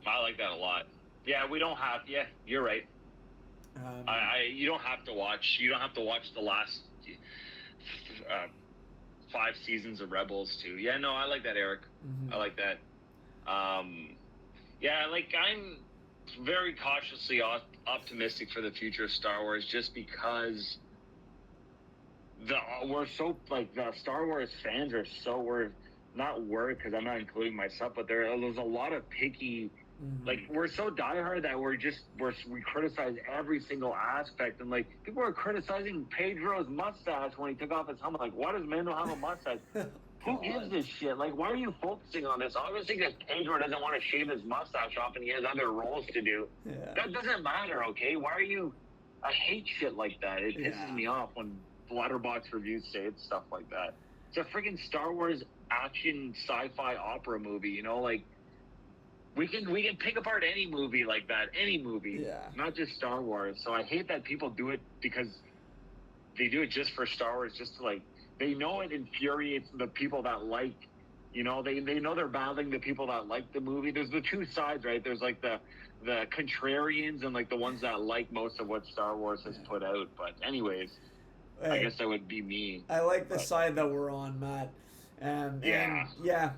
Speaker 2: I like that a lot. Yeah, we don't have. Yeah, you're right. You don't have to watch. You don't have to watch the last 5 seasons of Rebels too. Yeah, no, I like that, Eric.
Speaker 1: Mhm.
Speaker 2: I like that. Yeah, like I'm very cautiously optimistic for the future of Star Wars, just because we're so like the Star Wars fans are so we're not worried because I'm not including myself, but there's a lot of picky. Like we're so diehard that we criticize every single aspect, and like people are criticizing Pedro's mustache when he took off his helmet. Like, why does Mando have a mustache? Who gives this shit? Like, why are you focusing on this? Obviously, because Pedro doesn't want to shave his mustache off, and he has other roles to do.
Speaker 1: Yeah.
Speaker 2: That doesn't matter, okay? Why are you? I hate shit like that. It pisses me off when Letterboxd reviews say stuff like that. It's a freaking Star Wars action sci-fi opera movie, you know, like. We can pick apart any movie like that, any movie, not just Star Wars. So I hate that people do it because they do it just for Star Wars, just to like they know it infuriates the people that like, you know, they know they're battling the people that like the movie. There's the two sides, right? There's like the contrarians and like the ones that like most of what Star Wars has put out. But anyways, I guess that would be me.
Speaker 1: I like the side that we're on, Matt. And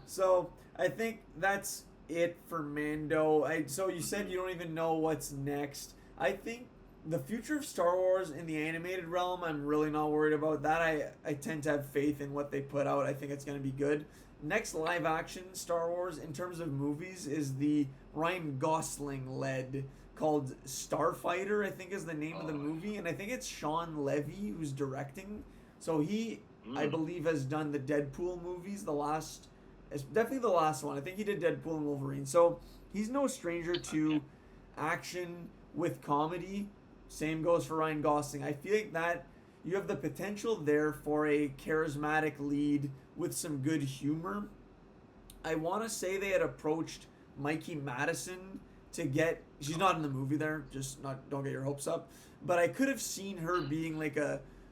Speaker 1: so I think that's it for Mando. So you said you don't even know what's next. I think the future of Star Wars in the animated realm, I'm really not worried about that. I tend to have faith in what they put out. I think it's going to be good. Next live action Star Wars in terms of movies is the Ryan Gosling led called Starfighter, I think is the name of the movie, and I think it's Sean Levy who's directing. So he I believe has done the Deadpool movies, it's definitely the last one. I think he did Deadpool and Wolverine. So he's no stranger to action with comedy. Same goes for Ryan Gosling. I feel like that you have the potential there for a charismatic lead with some good humor. I want to say they had approached Mikey Madison to get. She's not in the movie there. Just not. Don't get your hopes up. But I could have seen her being like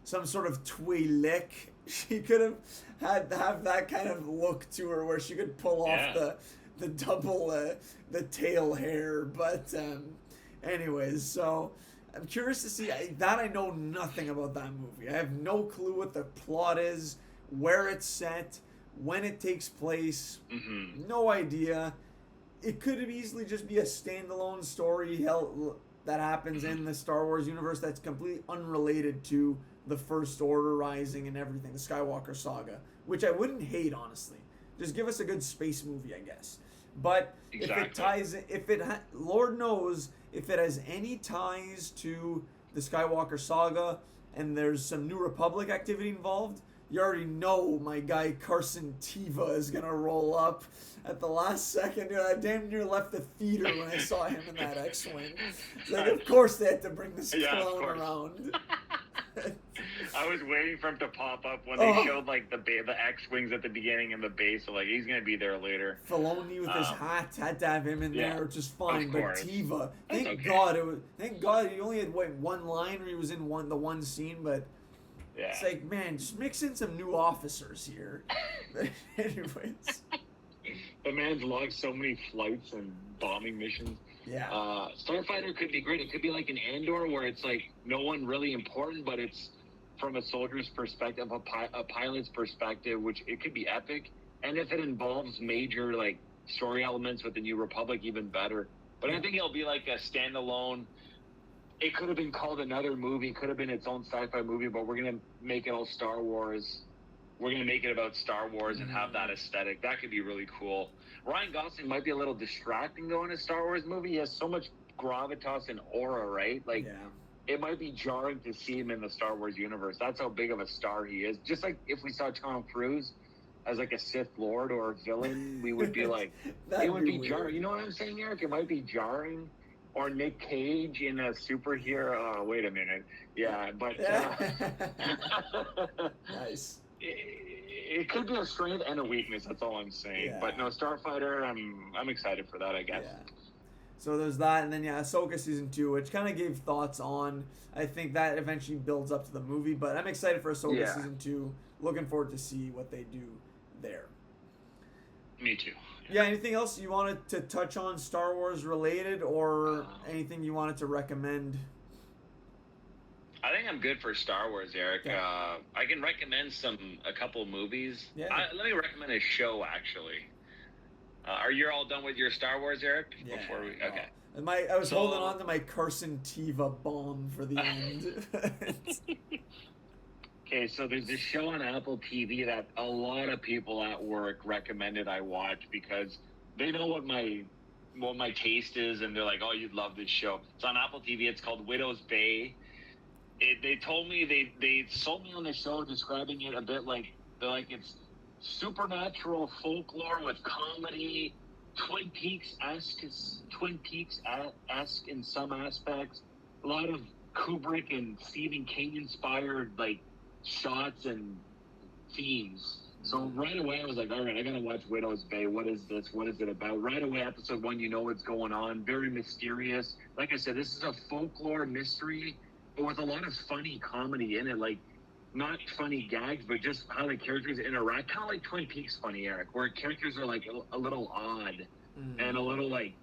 Speaker 1: some sort of Twi'lek. She could have that kind of look to her where she could pull off the double the tail hair. But anyways, so I'm curious to see that. I know nothing about that movie. I have no clue what the plot is, where it's set, when it takes place.
Speaker 2: Mm-hmm.
Speaker 1: No idea. It could easily just be a standalone story that happens in the Star Wars universe that's completely unrelated to the First Order rising and everything, the Skywalker saga, which I wouldn't hate, honestly. Just give us a good space movie, I guess. But exactly. Lord knows if it has any ties to the Skywalker saga and there's some New Republic activity involved, you already know my guy Carson Teva is going to roll up at the last second. I damn near left the theater when I saw him in that X-Wing. It's like, of course they had to bring this clown around.
Speaker 2: I was waiting for him to pop up when they showed like the X-Wings at the beginning and the base. So like he's going to be there later.
Speaker 1: Filoni with his hat had to have him in there, which is fine. But Teva, thank God he only had one line where he was in the one scene, but. Yeah. It's like, man, just mix in some new officers here. Anyways.
Speaker 2: The man's logged so many flights and bombing missions.
Speaker 1: Yeah.
Speaker 2: Starfighter could be great. It could be like an Andor where it's like no one really important, but it's from a soldier's perspective, a pilot's perspective, which it could be epic. And if it involves major like story elements with the New Republic, even better. But I think it'll be like a standalone. It could have been called another movie, could have been its own sci-fi movie, but we're going to make it all Star Wars. We're going to make it about Star Wars and have that aesthetic. That could be really cool. Ryan Gosling might be a little distracting though in a Star Wars movie. He has so much gravitas and aura, right? Like, it might be jarring to see him in the Star Wars universe. That's how big of a star he is. Just like if we saw Tom Cruise as like a Sith Lord or a villain, we would be like, it would be jarring. You know what I'm saying, Eric? It might be jarring. Or Nick Cage in a superhero. Oh, wait a minute. Yeah, but
Speaker 1: nice.
Speaker 2: It could be a strength and a weakness. That's all I'm saying. Yeah. But no, Starfighter. I'm excited for that, I guess.
Speaker 1: Yeah. So there's that, and then Ahsoka season 2, which kind of gave thoughts on. I think that eventually builds up to the movie, but I'm excited for Ahsoka season 2. Looking forward to see what they do there.
Speaker 2: Me too.
Speaker 1: Yeah, anything else you wanted to touch on Star Wars related or anything you wanted to recommend?
Speaker 2: I think I'm good for Star Wars, Eric. Okay. I can recommend a couple movies. Yeah. Let me recommend a show, actually. Are you all done with your Star Wars, Eric?
Speaker 1: Yeah.
Speaker 2: Before we, okay.
Speaker 1: I was holding on to my Carson Teva bomb for the end.
Speaker 2: Okay, so there's this show on Apple TV that a lot of people at work recommended I watch because they know what my taste is, and they're like, "Oh, you'd love this show." It's on Apple TV. It's called Widow's Bay. They told me they sold me on the show, describing it a bit like it's supernatural folklore with comedy, Twin Peaks-esque in some aspects, a lot of Kubrick and Stephen King inspired like shots and themes. So right away I was like, all right, I gotta watch Widow's Bay. What is this? What is it about? Right away, episode 1, you know what's going on. Very mysterious. Like I said, this is a folklore mystery, but with a lot of funny comedy in it. Like, not funny gags, but just how the characters interact. Kind of like Twin Peaks funny, Eric, where characters are like a little odd and a little like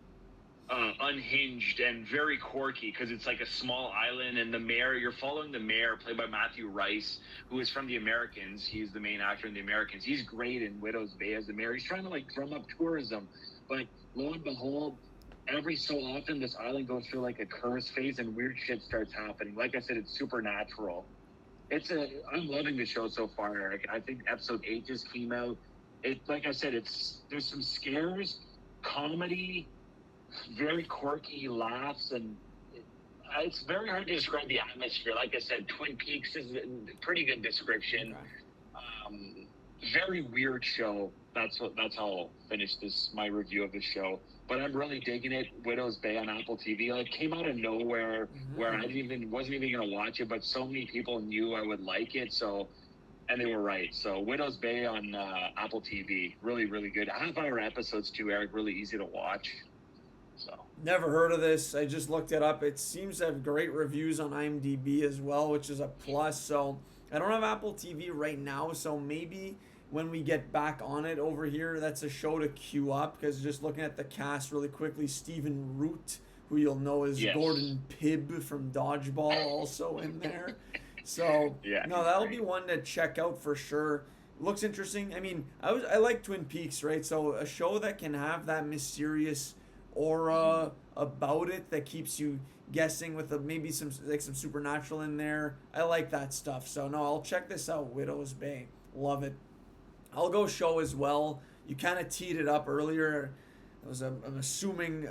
Speaker 2: unhinged and very quirky because it's like a small island, and the mayor, you're following the mayor, played by Matthew Rice, who is from The Americans. He's the main actor in The Americans. He's great in Widow's Bay as the mayor. He's trying to like drum up tourism, but lo and behold, every so often this island goes through like a curse phase and weird shit starts happening. Like I said, it's supernatural. I'm loving the show so far, Eric. I think episode 8 just came out. Like I said, there's some scares, comedy, very quirky laughs, and it's very hard to describe the atmosphere. Like I said, Twin Peaks is a pretty good description. Okay. Very weird show. that's how I'll finish my review of the show. But I'm really digging it. Widow's Bay on Apple TV. Like, came out of nowhere where I wasn't even gonna watch it, but so many people knew I would like it. So, and they were right. So Widow's Bay on Apple TV, really really good. Half-hour episodes too, Eric. Really easy to watch. So
Speaker 1: Never heard of this. I just looked it up. It seems to have great reviews on IMDb as well, which is a plus. So I don't have Apple TV right now, so maybe when we get back on it over here, that's a show to queue up. Because just looking at the cast really quickly, Stephen Root, who you'll know as Gordon Pibb from Dodgeball, also in there. So no, that'll be one to check out for sure. Looks interesting. I mean, I like Twin Peaks, right? So a show that can have that mysterious aura about it that keeps you guessing with maybe some supernatural in there. I like that stuff. So no, I'll check this out. Widow's Bay, love it. I'll go show as well. You kind of teed it up earlier. I'm assuming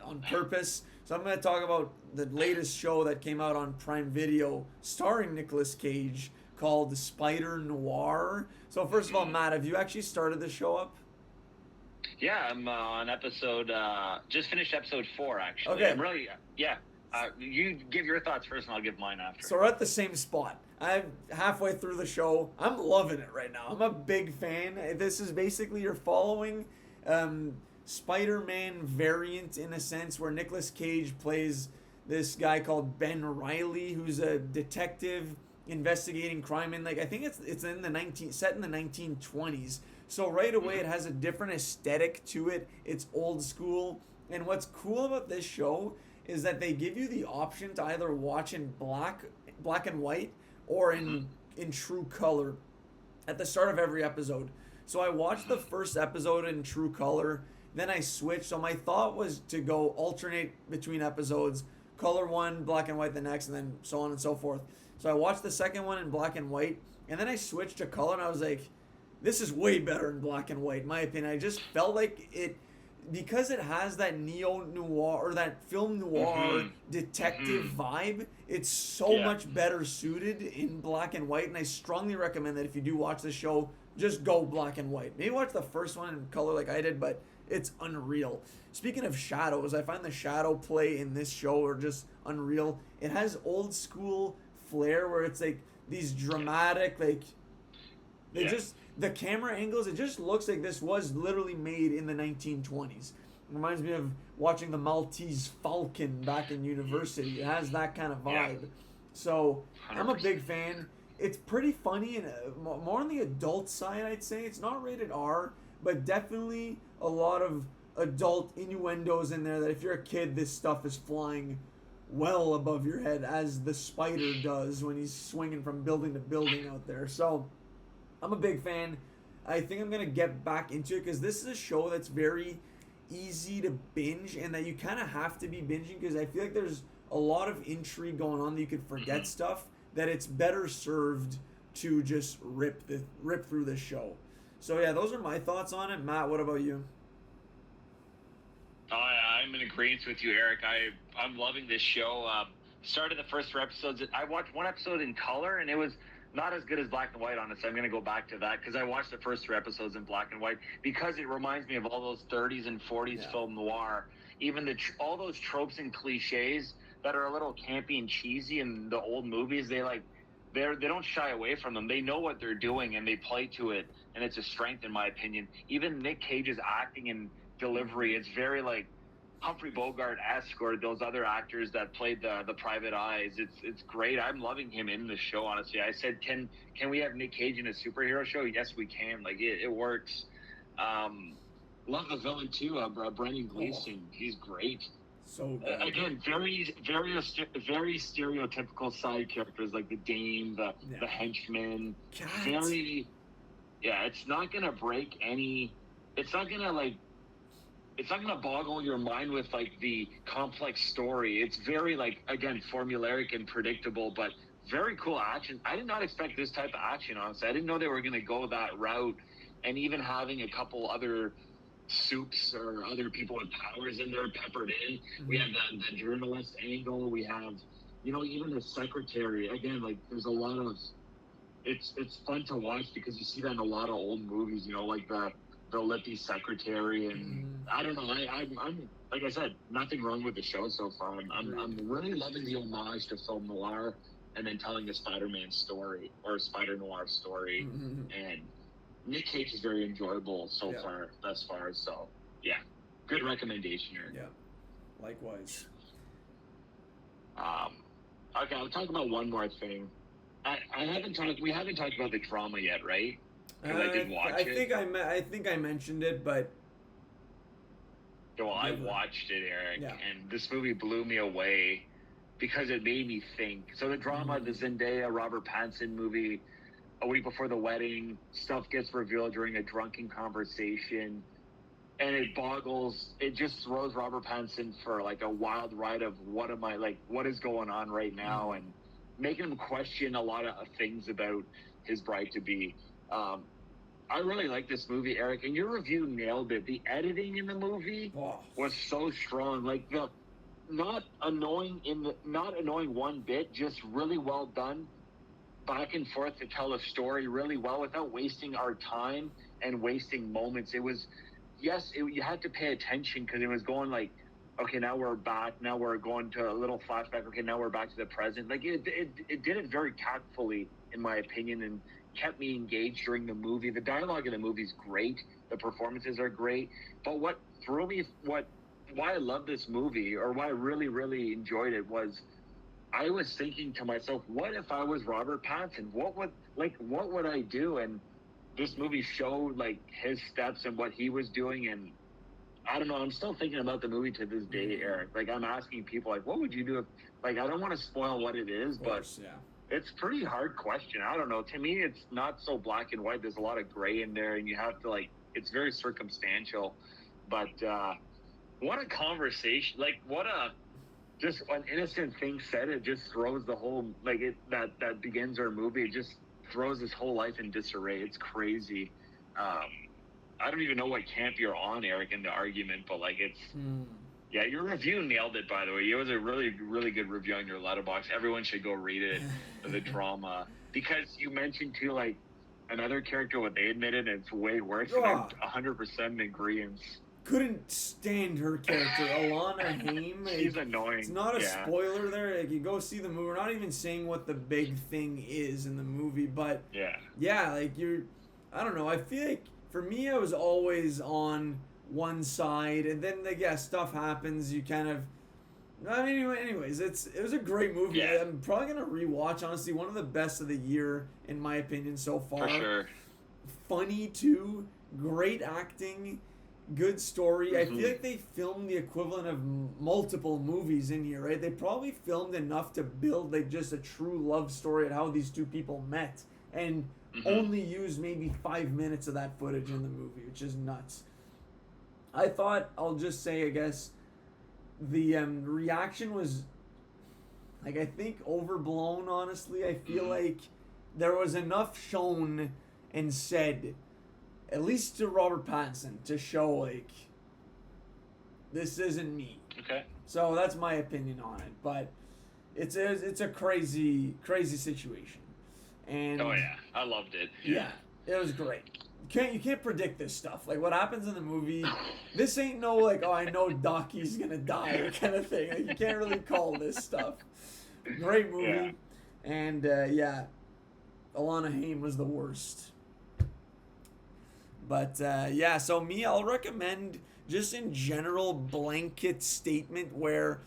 Speaker 1: on purpose. So I'm going to talk about the latest show that came out on Prime Video starring Nicolas Cage called Spider Noir. So first of all, Matt, have you actually started the show up?
Speaker 2: Yeah, I'm on episode, just finished episode 4, actually.
Speaker 1: Okay.
Speaker 2: I'm really, you give your thoughts first and I'll give mine after.
Speaker 1: So we're at the same spot. I'm halfway through the show. I'm loving it right now. I'm a big fan. This is basically you're following Spider-Man variant in a sense where Nicolas Cage plays this guy called Ben Reilly, who's a detective investigating crime in, like, I think it's in the set in the 1920s. So right away it has a different aesthetic to it. It's old school. And what's cool about this show is that they give you the option to either watch in black and white or in true color at the start of every episode. So I watched the first episode in true color, then I switched. So my thought was to go alternate between episodes, color one, black and white the next, and then so on and so forth. So I watched the second one in black and white, and then I switched to color, and I was like, this is way better in black and white, in my opinion. I just felt like it, because it has that neo-noir, or that film noir detective vibe, it's so much better suited in black and white, and I strongly recommend that if you do watch the show, just go black and white. Maybe watch the first one in color like I did, but it's unreal. Speaking of shadows, I find the shadow play in this show are just unreal. It has old school flair where it's like these dramatic, like, the camera angles, it just looks like this was literally made in the 1920s. It reminds me of watching the Maltese Falcon back in university. It has that kind of vibe. So 100%. I'm a big fan. It's pretty funny and more on the adult side, I'd say. It's not rated R, but definitely a lot of adult innuendos in there that if you're a kid, this stuff is flying well above your head, as the spider does when he's swinging from building to building out there. So I'm a big fan. I think I'm going to get back into it because this is a show that's very easy to binge and that you kind of have to be binging because I feel like there's a lot of intrigue going on that you could forget stuff, that it's better served to just rip through this show. So yeah, those are my thoughts on it. Matt, what about you?
Speaker 2: I'm in agreement with you, Eric. I'm loving this show. Started the first 4 episodes. I watched one episode in color, and it was not as good as black and white, honestly. I'm going to go back to that because I watched the first 3 episodes in black and white because it reminds me of all those 30s and 40s film noir. Even all those tropes and cliches that are a little campy and cheesy in the old movies, they don't shy away from them. They know what they're doing and they play to it, and it's a strength in my opinion. Even Nick Cage's acting and delivery, it's very like Humphrey Bogart-esque or those other actors that played the Private Eyes. It's great. I'm loving him in the show, honestly. I said, can we have Nick Cage in a superhero show? Yes, we can. Like, it works. Love the villain, too, Brendan Gleeson. He's great.
Speaker 1: So good.
Speaker 2: Again, very stereotypical side characters like the Dame, the henchman. It's not going to break any... It's not going to boggle your mind with, like, the complex story. It's very, like, again, formulaic and predictable, but very cool action. I did not expect this type of action, honestly. I didn't know they were going to go that route, and even having a couple other soups or other people with powers in there peppered in. We have the journalist angle. We have, even the secretary. Again, like, there's a lot of... It's fun to watch because you see that in a lot of old movies, like the the lippy secretary, and I don't know. I'm like I said, nothing wrong with the show so far. I'm really loving the homage to film noir, and then telling the Spider-Man story or Spider Noir story, and Nick Cage is very enjoyable so far thus far. So yeah, good recommendation here.
Speaker 1: Yeah, likewise.
Speaker 2: Okay, I'll talk about one more thing. We haven't talked about the drama yet, right? Because I did watch it.
Speaker 1: I think I mentioned it, but
Speaker 2: well, I watched it, Eric, and this movie blew me away because it made me think. So the drama, the Zendaya Robert Pattinson movie, a week before the wedding, stuff gets revealed during a drunken conversation, and it just throws Robert Pattinson for like a wild ride of what is going on right now, and making him question a lot of things about his bride to be. I really like this movie, Eric, and your review nailed it. The editing in the movie was so strong. Like not annoying one bit, just really well done. Back and forth to tell a story really well without wasting our time and wasting moments. It was, you had to pay attention because it was going like, okay, now we're back. Now we're going to a little flashback. Okay, now we're back to the present. Like it did it very tactfully, in my opinion, and kept me engaged during the movie. The dialogue in the movie is great. The performances are great. But what threw me, why I love this movie, or why I really, really enjoyed it, was I was thinking to myself, what if I was Robert Pattinson? What would I do? And this movie showed like his steps and what he was doing, and I don't know. I'm still thinking about the movie to this day, Eric. Like, I'm asking people, like, what would you do if, like, I don't want to spoil what it is, but it's a pretty hard question. I don't know. To me, it's not so black and white. There's a lot of gray in there, and you have to, like, it's very circumstantial. But what a conversation. Like, just an innocent thing said, it just throws the whole, like, that begins our movie. It just throws his whole life in disarray. It's crazy. I don't even know what camp you're on, Eric, in the argument, but like yeah, your review nailed it, by the way. It was a really, really good review on your Letterboxd. Everyone should go read it, the drama. Because you mentioned, too, like, another character, what they admitted, and it's way worse, and I'm 100% in agreement.
Speaker 1: Couldn't stand her character, Alana Haim.
Speaker 2: She's annoying.
Speaker 1: It's not a spoiler there. Like, you go see the movie. We're not even saying what the big thing is in the movie, but like I don't know. I feel like for me, I was always on one side, and then stuff happens. You kind of. I mean, anyways, it was a great movie.
Speaker 2: Yeah.
Speaker 1: I'm probably gonna rewatch. Honestly, one of the best of the year in my opinion so far.
Speaker 2: For sure.
Speaker 1: Funny too. Great acting. Good story. I feel like they filmed the equivalent of multiple movies in here, right? They probably filmed enough to build like just a true love story of how these two people met, and only used maybe 5 minutes of that footage in the movie, which is nuts. I thought, I'll just say, I guess, the reaction was, like, I think overblown, honestly. I feel like there was enough shown and said, at least to Robert Pattinson, to show, like, this isn't me.
Speaker 2: Okay.
Speaker 1: So that's my opinion on it. But it's a crazy, crazy situation. And
Speaker 2: oh, yeah. I loved it.
Speaker 1: Yeah, it was great. You can't predict this stuff. Like, what happens in the movie, this ain't no, like, oh, I know Docky's gonna die kind of thing. Like, you can't really call this stuff. Great movie.
Speaker 2: Yeah.
Speaker 1: And, Alana Haim was the worst. But, so me, I'll recommend, just in general, blanket statement where,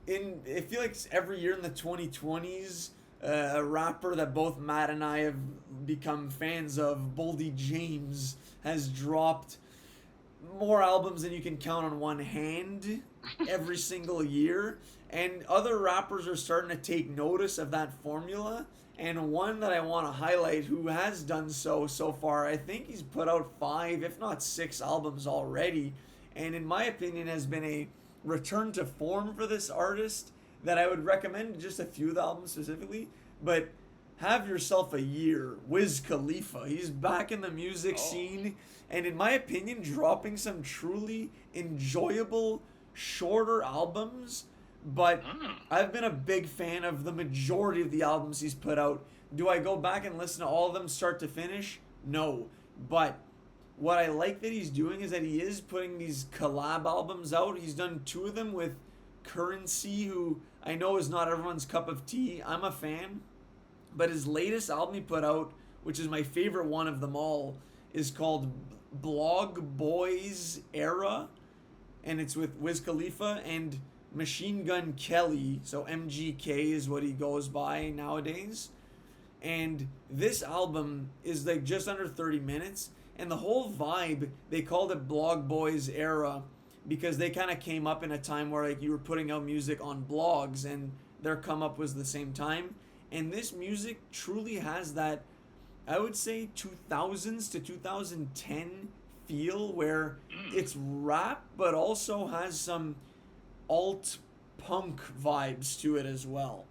Speaker 1: I feel like every year in the 2020s, a rapper that both Matt and I have become fans of, Boldy James, has dropped more albums than you can count on one hand every single year. And other rappers are starting to take notice of that formula. And one that I want to highlight who has done so far, I think he's put out 5, if not 6 albums already. And in my opinion has been a return to form for this artist that I would recommend, just a few of the albums specifically, but have yourself a year. Wiz Khalifa, he's back in the music scene, and in my opinion, dropping some truly enjoyable, shorter albums, but I've been a big fan of the majority of the albums he's put out. Do I go back and listen to all of them start to finish? No, but what I like that he's doing is that he is putting these collab albums out. He's done 2 of them with Currency, who I know is not everyone's cup of tea. I'm a fan. But his latest album he put out, which is my favorite one of them all, is called Blog Boys Era. And it's with Wiz Khalifa and Machine Gun Kelly. So MGK is what he goes by nowadays. And this album is like just under 30 minutes. And the whole vibe, they called it Blog Boys Era because they kind of came up in a time where like you were putting out music on blogs and their come up was the same time. And this music truly has that, I would say, 2000s to 2010 feel where it's rap but also has some alt punk vibes to it as well.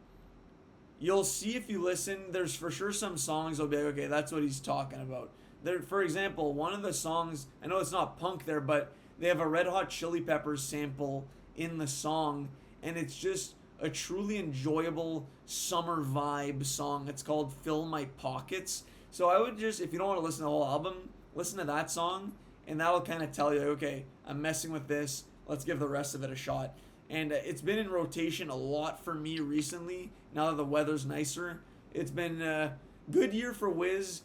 Speaker 1: You'll see if you listen, there's for sure some songs will be like, okay, that's what he's talking about. There, for example, one of the songs, I know it's not punk there, but they have a Red Hot Chili Peppers sample in the song, and it's just a truly enjoyable summer vibe song. It's called Fill My Pockets. So I would just, if you don't want to listen to the whole album, listen to that song, and that'll kind of tell you, okay, I'm messing with this, let's give the rest of it a shot. And it's been in rotation a lot for me recently, now that the weather's nicer. It's been a good year for Wiz.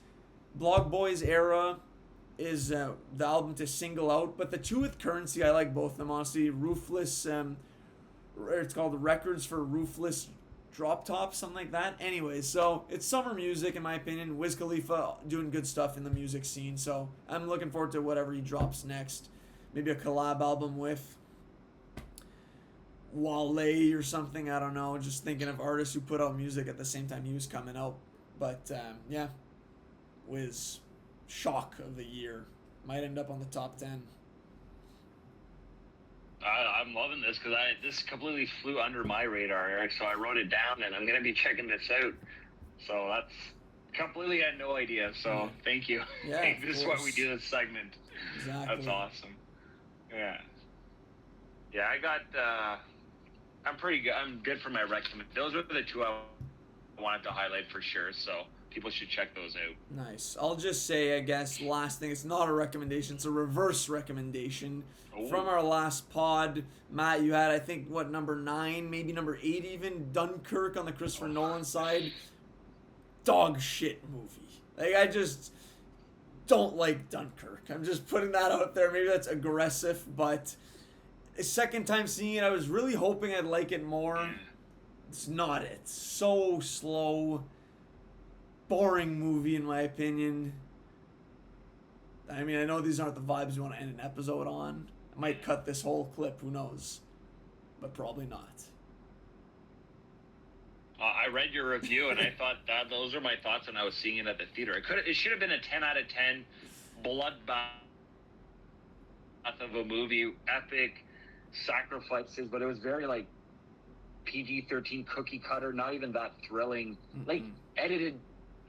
Speaker 1: Blog Boys Era is the album to single out, but the 2 with Currency, I like both of them, honestly. Roofless, it's called Records for Roofless Drop Top, something like that. Anyways, so it's summer music in my opinion. Wiz Khalifa doing good stuff in the music scene, so I'm looking forward to whatever he drops next. Maybe a collab album with Wale or something, I don't know. Just thinking of artists who put out music at the same time he was coming out. But yeah, Wiz, shock of the year. Might end up on the top 10.
Speaker 2: I'm loving this because this completely flew under my radar, Eric. So I wrote it down, and I'm gonna be checking this out. So that's completely had no idea. So thank you.
Speaker 1: Yeah,
Speaker 2: this is why we do this segment.
Speaker 1: Exactly.
Speaker 2: That's awesome. Yeah. Yeah, I got. I'm pretty good. I'm good for my recommend. Those were the 2 I wanted to highlight for sure. So people should check those out.
Speaker 1: Nice. I'll just say, I guess, last thing, it's not a recommendation, it's a reverse recommendation. Ooh. From our last pod. Matt, you had, I think, what, number 9, maybe number 8 even, Dunkirk on the Christopher Nolan side. Dog shit movie. Like, I just don't like Dunkirk. I'm just putting that out there. Maybe that's aggressive, but second time seeing it, I was really hoping I'd like it more. It's not it. So slow. Boring movie in my opinion. I mean, I know these aren't the vibes you want to end an episode on. I might cut this whole clip, who knows? But probably not.
Speaker 2: I read your review and I thought that those are my thoughts when I was seeing it at the theater. It should have been a 10 out of 10 bloodbath of a movie, epic sacrifices, but it was very like PG-13 cookie cutter, not even that thrilling, like edited.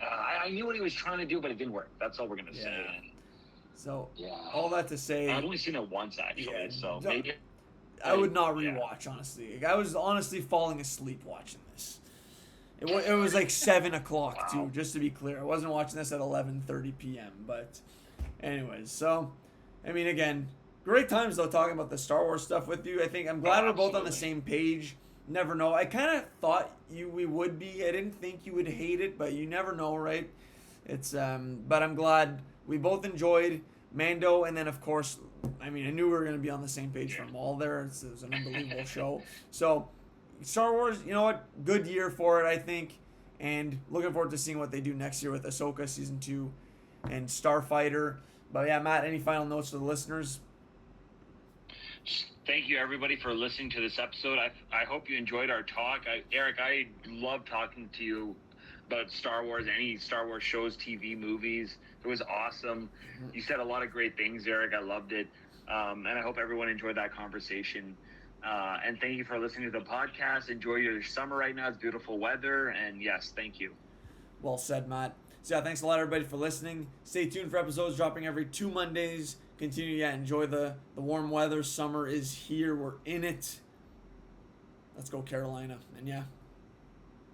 Speaker 2: I knew what he was trying to do, but it didn't work. That's all we're gonna say.
Speaker 1: So all that to say,
Speaker 2: I've only seen it once actually, so maybe
Speaker 1: I would not rewatch honestly. Like, I was honestly falling asleep watching this. It was like 7 o'clock too, just to be clear. I wasn't watching this at 11:30 p.m. But anyways, so I mean, again, great times though talking about the Star Wars stuff with you. I think I'm glad we're both on the same page. Never know. I kind of thought we would be. I didn't think you would hate it, but you never know, right? It's but I'm glad we both enjoyed Mando, and then of course, I mean, I knew we were gonna be on the same page from Maul there. It was an unbelievable show. So Star Wars, you know what? Good year for it, I think, and looking forward to seeing what they do next year with Ahsoka season 2 and Starfighter. But yeah, Matt, any final notes to the listeners?
Speaker 2: Thank you, everybody, for listening to this episode. I hope you enjoyed our talk. Eric, I love talking to you about Star Wars, any Star Wars shows, TV, movies. It was awesome. You said a lot of great things, Eric. I loved it. And I hope everyone enjoyed that conversation. And thank you for listening to the podcast. Enjoy your summer right now. It's beautiful weather. And yes, thank you.
Speaker 1: Well said, Matt. So yeah, thanks a lot, everybody, for listening. Stay tuned for episodes dropping every 2 Mondays. Continue, enjoy the warm weather. Summer is here. We're in it. Let's go, Carolina. And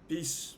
Speaker 1: peace.